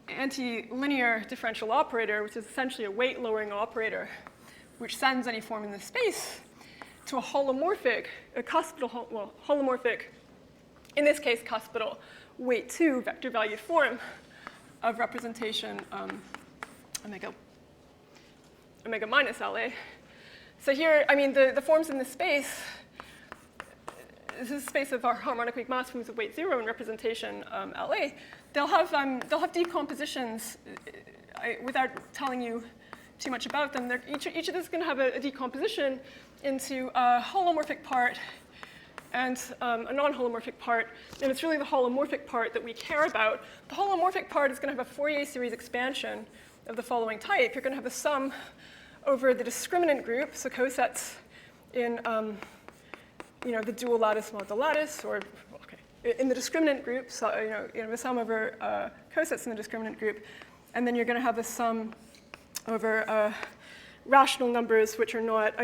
anti-linear differential operator, which is essentially a weight-lowering operator, which sends any form in the space to a holomorphic, holomorphic, in this case, cuspidal weight 2 vector valued form of representation omega minus LA. So here, I mean, the forms in this space, this is a space of our harmonic weak mass forms of weight 0 and representation LA. They'll have decompositions without telling you too much about them. Each of these is going to have a decomposition into a holomorphic part and a non-holomorphic part. And it's really the holomorphic part that we care about. The holomorphic part is going to have a Fourier series expansion of the following type. You're going to have a sum over the discriminant group, so cosets in the dual lattice mod the lattice, or in the discriminant group, so you have a sum over cosets in the discriminant group, and then you're going to have a sum over rational numbers which are not,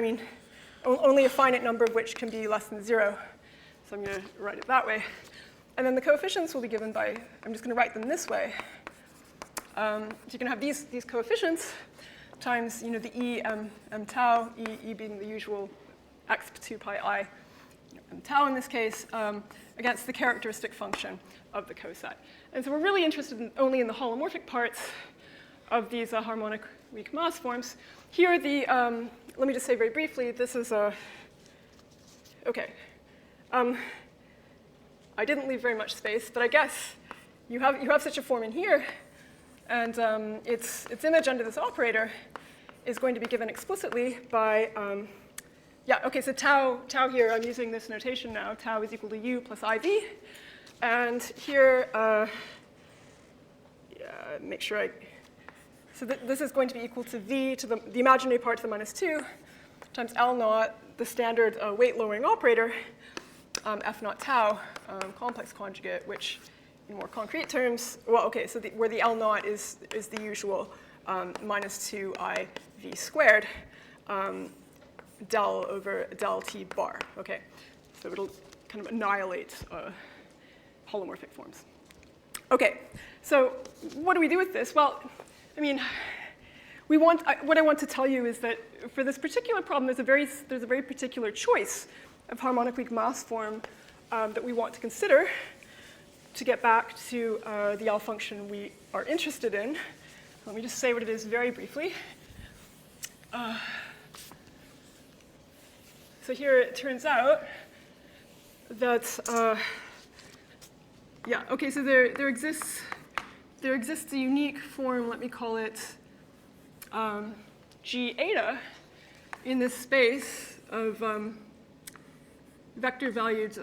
only a finite number of which can be less than 0. So I'm going to write it that way. And then the coefficients will be given by, I'm just going to write them this way. So you can have these coefficients times the e m tau, e being the usual x 2 pi I m tau in this case, against the characteristic function of the coset. And so we're really interested only in the holomorphic parts of these harmonic weak mass forms. Here, let me just say very briefly, this is a, I didn't leave very much space, but I guess you have such a form in here, and its image under this operator is going to be given explicitly by, so tau here, I'm using this notation now, tau is equal to u plus iv, and here, make sure so this is going to be equal to v to the imaginary part to the minus 2 times L naught, the standard weight-lowering operator, F naught tau, complex conjugate, which in more concrete terms, so where the L naught is the usual minus 2i v squared, del over del t bar, So it'll kind of annihilate holomorphic forms. So what do we do with this? Well, what I want to tell you is that for this particular problem, there's a very particular choice of harmonic weak mass form that we want to consider to get back to the L function we are interested in. Let me just say what it is very briefly. So here it turns out that, so there exists a unique form, let me call it G eta, in this space of vector-valued,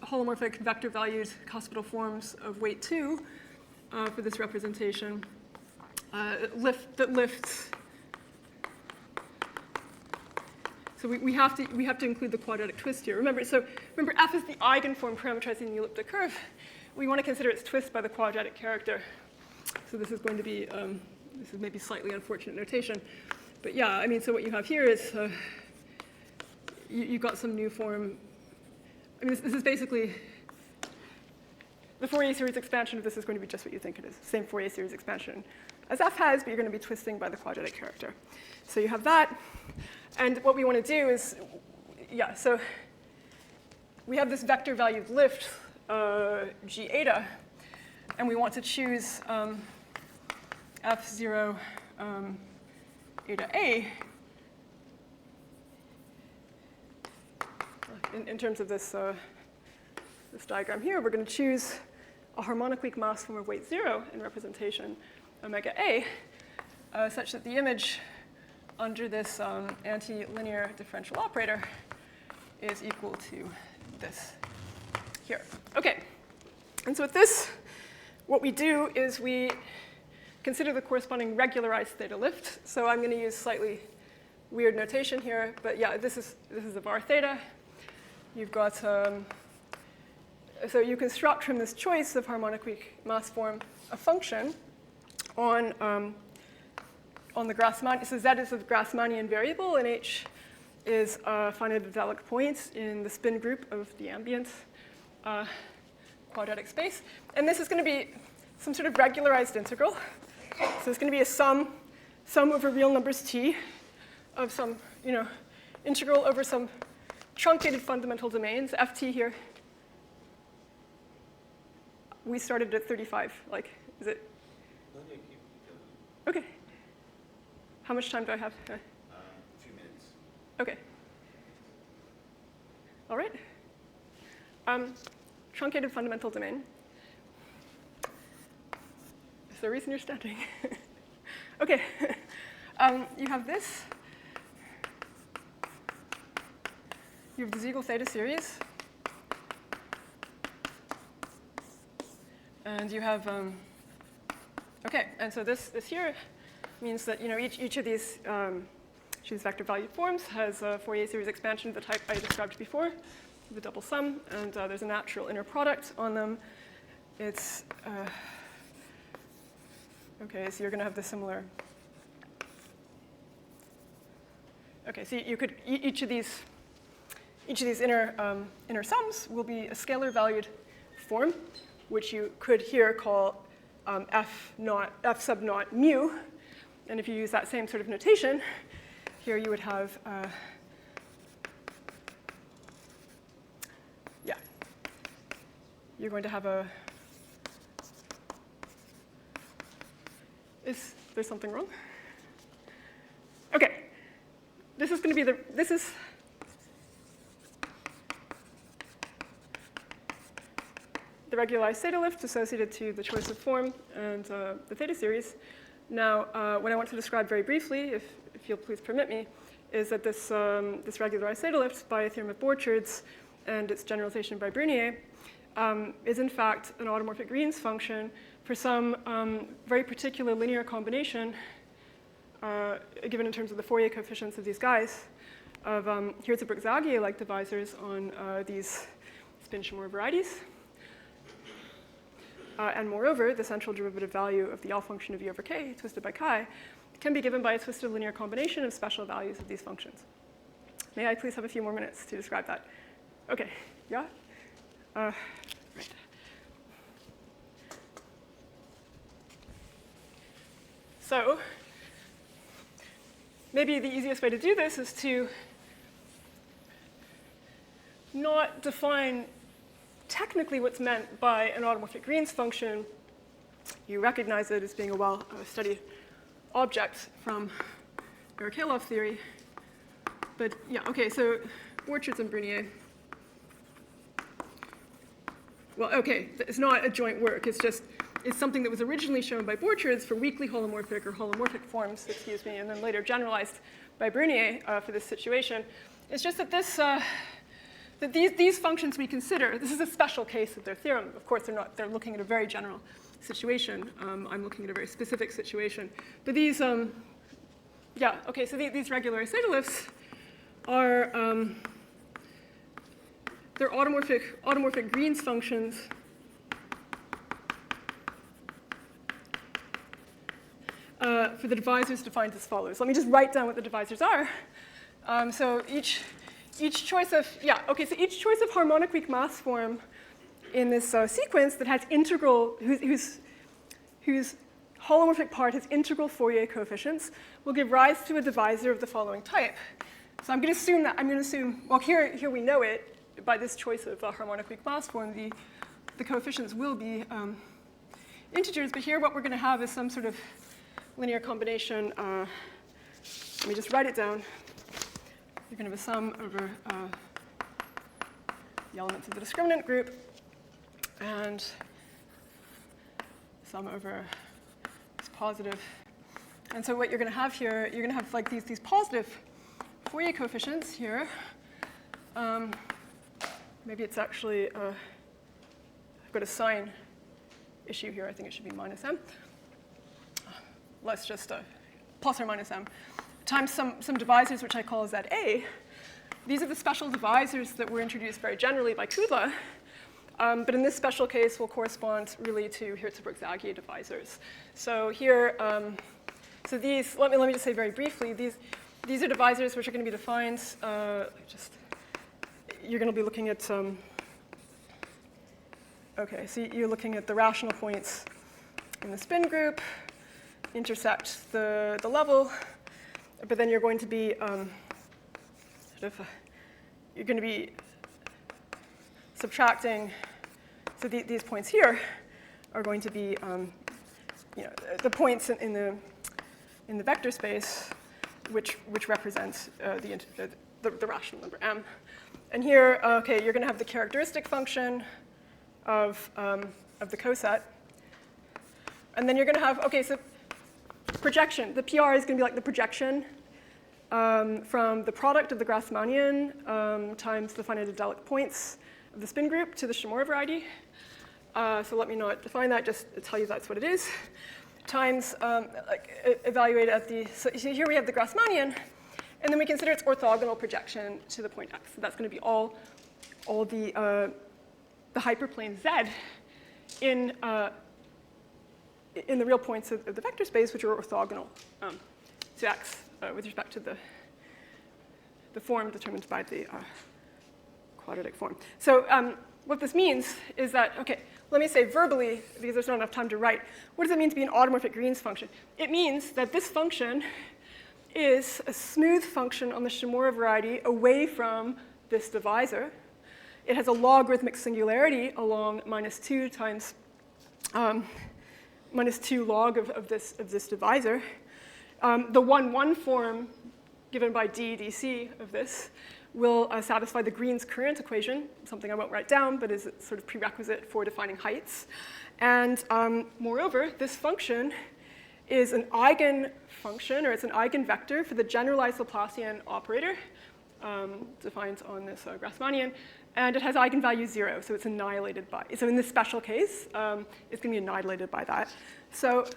holomorphic vector-valued cuspidal forms of weight 2 for this representation that lifts. So we have to include the quadratic twist here. Remember F is the eigenform parameterizing the elliptic curve. We want to consider its twist by the quadratic character. So this is going to be, this is maybe slightly unfortunate notation. But yeah, so what you have here is you've got some new form. This is basically, the Fourier series expansion of this is going to be just what you think it is. Same Fourier series expansion as F has, but you're going to be twisting by the quadratic character. So you have that. And what we want to do is, so we have this vector-valued lift, G eta, and we want to choose F0 eta A in terms of this, this diagram here. We're going to choose a harmonic weak mass form of weight 0 in representation omega A, such that the image under this anti-linear differential operator is equal to this here. And so with this, what we do is we consider the corresponding regularized theta lift. So I'm going to use slightly weird notation here, but this is a var theta. You've got So you construct from this choice of harmonic weak mass form a function on the Grassmannian. So Z is a Grassmannian variable, and H is a finite Dirichlet point in the spin group of the ambient quadratic space. And this is going to be some sort of regularized integral. So it's going to be a sum over real numbers t of some, integral over some truncated fundamental domains, ft here. We started at 35, is it? Okay. How much time do I have? A few minutes. Okay. All right. Truncated fundamental domain. Is there a reason you're standing? Okay. You have this. You have the Siegel theta series. And you have, okay, and so this here means that, each of these vector valued forms has a Fourier series expansion of the type I described before, the double sum, and there's a natural inner product on them. It's, okay, so you're going to have the similar. Okay, so you could, each of these inner sums will be a scalar valued form, which you could here call f sub naught mu. And if you use that same sort of notation, here you would have, you're going to have is there something wrong? Okay, this is going to be this is the regularized theta lift associated to the choice of form and the theta series. Now, what I want to describe very briefly, if you'll please permit me, is that this regularized theta lift by a theorem of Borcherd's and its generalization by Brunier is in fact an automorphic Green's function for some very particular linear combination given in terms of the Fourier coefficients of these guys of Hirzebruch-Zagier-like divisors on these spin-Chamorro varieties. And moreover, the central derivative value of the L function of E over K, twisted by chi, can be given by a twisted linear combination of special values of these functions. May I please have a few more minutes to describe that? Okay, yeah? Right. So maybe the easiest way to do this is to not define technically what's meant by an automorphic Green's function. You recognize it as being a well-studied object from Erich-Kaloff theory. But yeah, okay, so Borcherd's and Brunier. Well, okay, it's not a joint work. It's something that was originally shown by Borcherd's for weakly holomorphic or holomorphic forms, excuse me, and then later generalized by Brunier for this situation. It's just that that these functions we consider, this is a special case of their theorem. Of course, they're looking at a very general situation. I'm looking at a very specific situation. But these, yeah, okay, so these regularized theta lifts are, they're automorphic Green's functions for the divisors defined as follows. Let me just write down what the divisors are. So each choice of, yeah, okay, so each choice of harmonic weak mass form in this sequence that has integral, whose holomorphic part has integral Fourier coefficients will give rise to a divisor of the following type. So I'm going to assume, well, here we know it by this choice of harmonic weak mass form, the coefficients will be integers, but here what we're going to have is some sort of linear combination. Let me just write it down. You're going to have a sum over the elements of the discriminant group and sum over this positive. And so what you're going to have here, you're going to have like these positive Fourier coefficients here. Maybe it's actually, I've got a sign issue here. I think it should be minus m. Let's just plus or minus m. Times some divisors, which I call ZA. These are the special divisors that were introduced very generally by Kudla But in this special case will correspond really to Hirzebruch-Zagier divisors. So here, so these, let me just say very briefly, these are divisors which are going to be defined, you're going to be looking at, okay, so you're looking at the rational points in the spin group, intersect the level, but then you're going to be you're going to be subtracting. So these points here are going to be the points in the vector space, which represents the rational number m. And here, okay, you're going to have the characteristic function of the coset. And then you're going to have, okay, so projection. The PR is going to be like the projection from the product of the Grassmannian times the finite adelic points of the spin group to the Shimura variety. So let me not define that, just tell you that's what it is. Times evaluate at the, so here we have the Grassmannian, and then we consider its orthogonal projection to the point x. So that's going to be all the hyperplane z in the real points of the vector space, which are orthogonal to x with respect to the form determined by the quadratic form. So what this means is that, okay, let me say verbally, because there's not enough time to write, what does it mean to be an automorphic Green's function? It means that this function is a smooth function on the Shimura variety away from this divisor. It has a logarithmic singularity along -2 times -2 log of this divisor. The 1-1 form given by dc of this will satisfy the Green's current equation, something I won't write down, but is a sort of prerequisite for defining heights. And moreover, this function is an eigenfunction, or it's an eigenvector for the generalized Laplacian operator defined on this Grassmannian, and it has eigenvalue 0, so it's annihilated by. So in this special case, it's going to be annihilated by that. So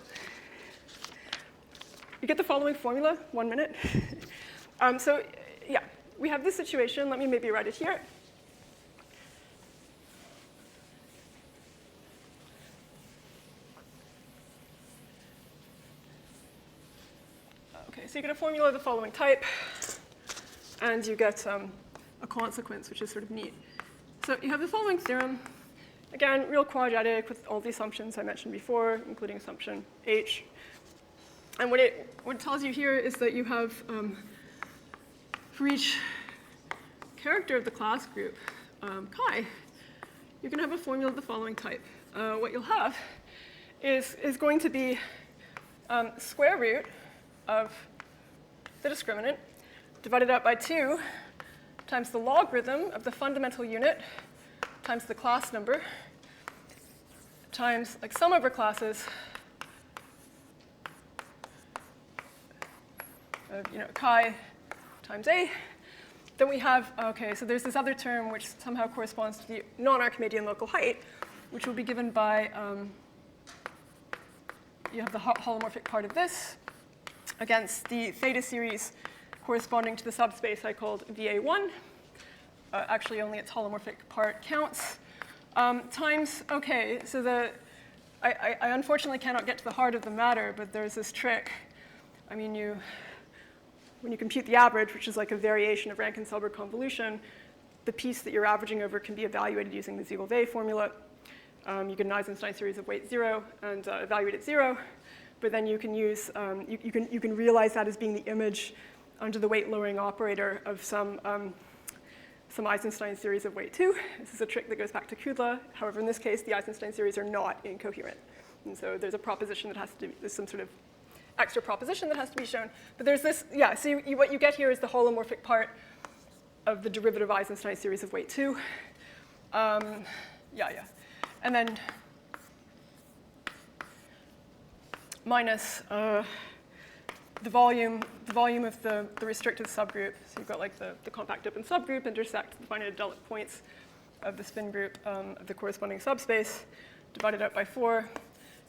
you get the following formula, 1 minute. So yeah, we have this situation. Let me maybe write it here. Okay, so you get a formula of the following type, and you get a consequence, which is sort of neat. So you have the following theorem. Again, real quadratic with all the assumptions I mentioned before, including assumption H. And what it tells you here is that you have, for each character of the class group, chi, you're going to have a formula of the following type. What you'll have is going to be square root of the discriminant divided out by 2 times the logarithm of the fundamental unit times the class number times like sum over classes of chi times a. Then we have, okay, so there's this other term which somehow corresponds to the non-Archimedean local height, which will be given by, you have the holomorphic part of this against the theta series corresponding to the subspace I called VA1. Actually, only its holomorphic part counts. Times, okay, so I unfortunately cannot get to the heart of the matter, but there's this trick. I mean, when you compute the average, which is like a variation of Rankin-Selberg convolution, the piece that you're averaging over can be evaluated using the Siegel-Weil formula. You get an Eisenstein series of weight 0 and evaluate at 0, but then you can use, you can realize that as being the image under the weight lowering operator of some Eisenstein series of weight 2. This is a trick that goes back to Kudla. However, in this case, the Eisenstein series are not incoherent. And so there's a proposition that has to, there's some sort of extra proposition that has to be shown. But there's this, yeah, so what you get here is the holomorphic part of the derivative Eisenstein series of weight 2. Yeah. And then minus the volume of the restricted subgroup. So you've got like the compact open subgroup intersect the finite adelic points of the spin group of the corresponding subspace, divided out by 4,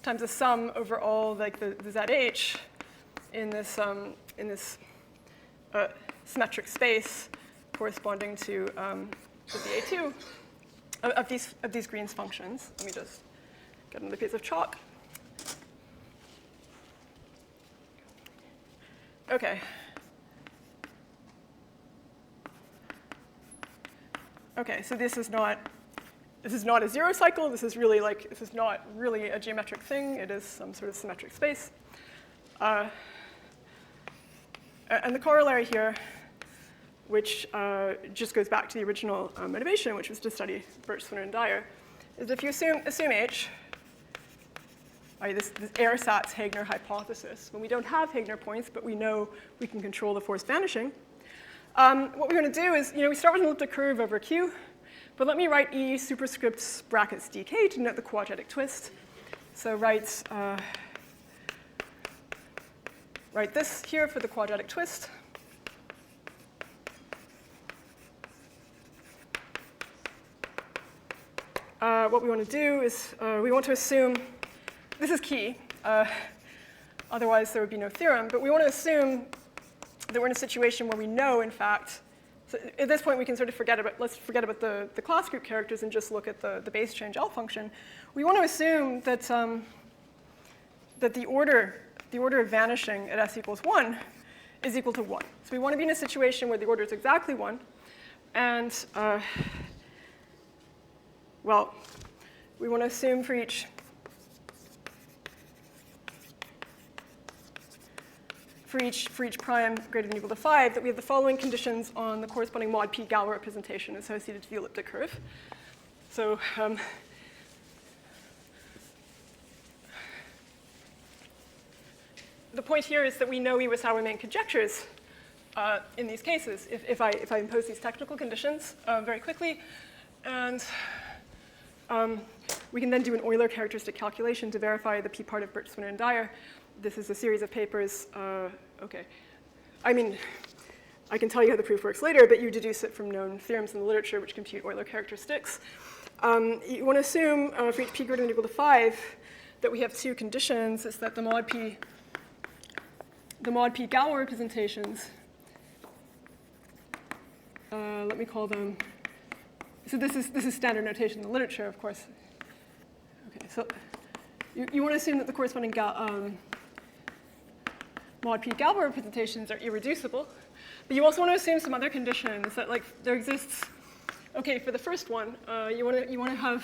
times the sum over all like the ZH in this symmetric space corresponding to the VA2. of these Green's functions. Let me just get another piece of chalk. Okay. Okay, so this is not a zero cycle. This is not really a geometric thing. It is some sort of symmetric space. And the corollary here, which just goes back to the original motivation, which was to study Birch, Swinner, and Dyer, is if you assume H, this ersatz Heegner hypothesis, when we don't have Heegner points, but we know we can control the forced vanishing, what we're going to do is, we start with an elliptic curve over Q, but let me write E superscript brackets dk to denote the quadratic twist. So write this here for the quadratic twist. What we want to do is we want to assume, this is key, otherwise there would be no theorem, but we want to assume that we're in a situation where we know, in fact, so at this point we can sort of let's forget about the class group characters and just look at the base change L function. We want to assume that, that the order of vanishing at s equals 1 is equal to 1. So we want to be in a situation where the order is exactly 1, and, well, we want to assume for each prime greater than or equal to 5 that we have the following conditions on the corresponding mod p Galois representation associated to the elliptic curve. So the point here is that we know Iwasawa main conjectures in these cases if I impose these technical conditions very quickly, and we can then do an Euler characteristic calculation to verify the p part of Birch, Swinner, and Dyer. This is a series of papers. Okay. I mean, I can tell you how the proof works later, but you deduce it from known theorems in the literature which compute Euler characteristics. You want to assume for each p greater than or equal to 5 that we have two conditions. It's that the mod p Galois representations, let me call them, so this is standard notation in the literature, of course. Okay, so you want to assume that the corresponding mod p Galois representations are irreducible, but you also want to assume some other conditions that, like, there exists. Okay, for the first one, you want to have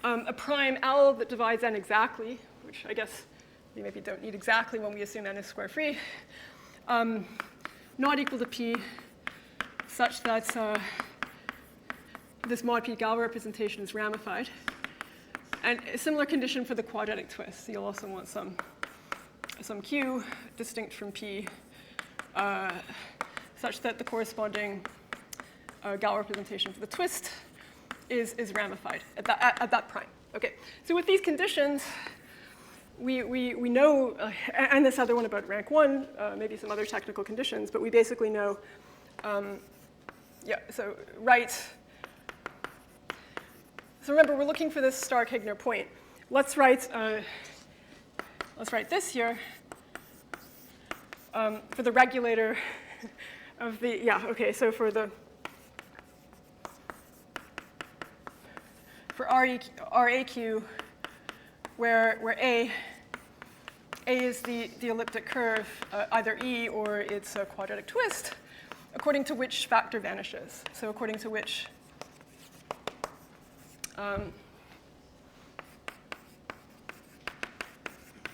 a prime L that divides n exactly, which I guess we maybe don't need exactly when we assume n is square free, not equal to p, such that this mod p Galois representation is ramified. And a similar condition for the quadratic twist. So you'll also want some q distinct from p, such that the corresponding Galois representation for the twist is ramified at that prime. Okay, so with these conditions, we know, and this other one about rank 1, maybe some other technical conditions, but we basically know, so remember, we're looking for this Stark-Heegner point. Let's write this here for the regulator of the, so for RAQ, where A is the elliptic curve, either E or its a quadratic twist, according to which factor vanishes. So according to which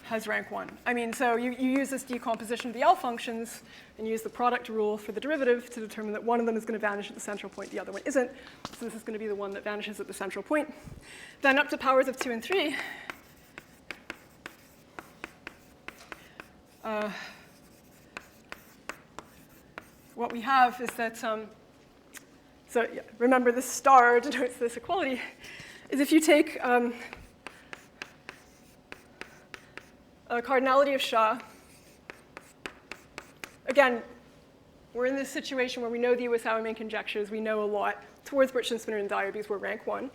has rank 1. I mean, so you use this decomposition of the L functions and use the product rule for the derivative to determine that one of them is going to vanish at the central point, the other one isn't. So this is going to be the one that vanishes at the central point. Then up to powers of 2 and 3, what we have is that, remember this star denotes this equality, is if you take a cardinality of Shah, again, we're in this situation where we know the Iwasawa main conjectures, we know a lot towards Birch and Swinner and Dyer because we're rank 1.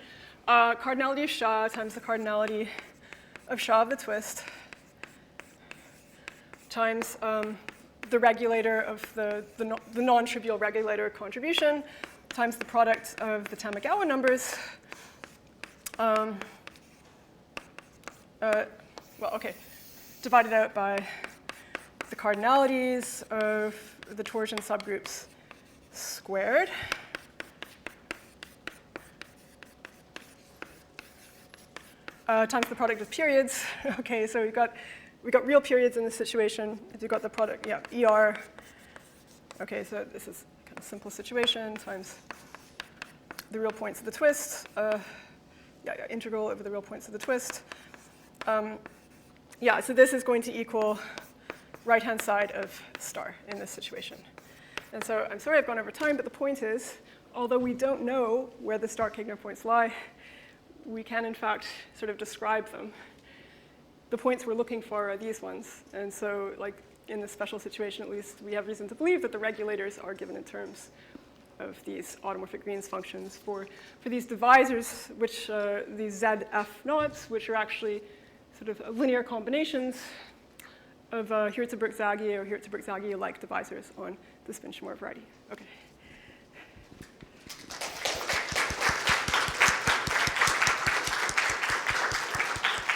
Cardinality of Shah times the cardinality of Shah of the twist times the regulator of the non-trivial regulator contribution times the product of the Tamagawa numbers. Divided out by the cardinalities of the torsion subgroups squared. Times the product of periods. Okay, so we got real periods in this situation. If you've got the product, yeah, ER. Okay, so this is kind of simple situation times the real points of the twist. Integral over the real points of the twist. So this is going to equal right-hand side of star in this situation. And so I'm sorry I've gone over time, but the point is, although we don't know where the Stark-Heegner points lie, we can, in fact, sort of describe them. The points we're looking for are these ones. And so, like, in this special situation, at least, we have reason to believe that the regulators are given in terms of these automorphic Green's functions for these divisors, which these ZF naughts, which are actually sort of linear combinations of Hirzebruch-Zaghi or Hirzebruch-Zaghi-like divisors on the spin-Schmor variety. Okay.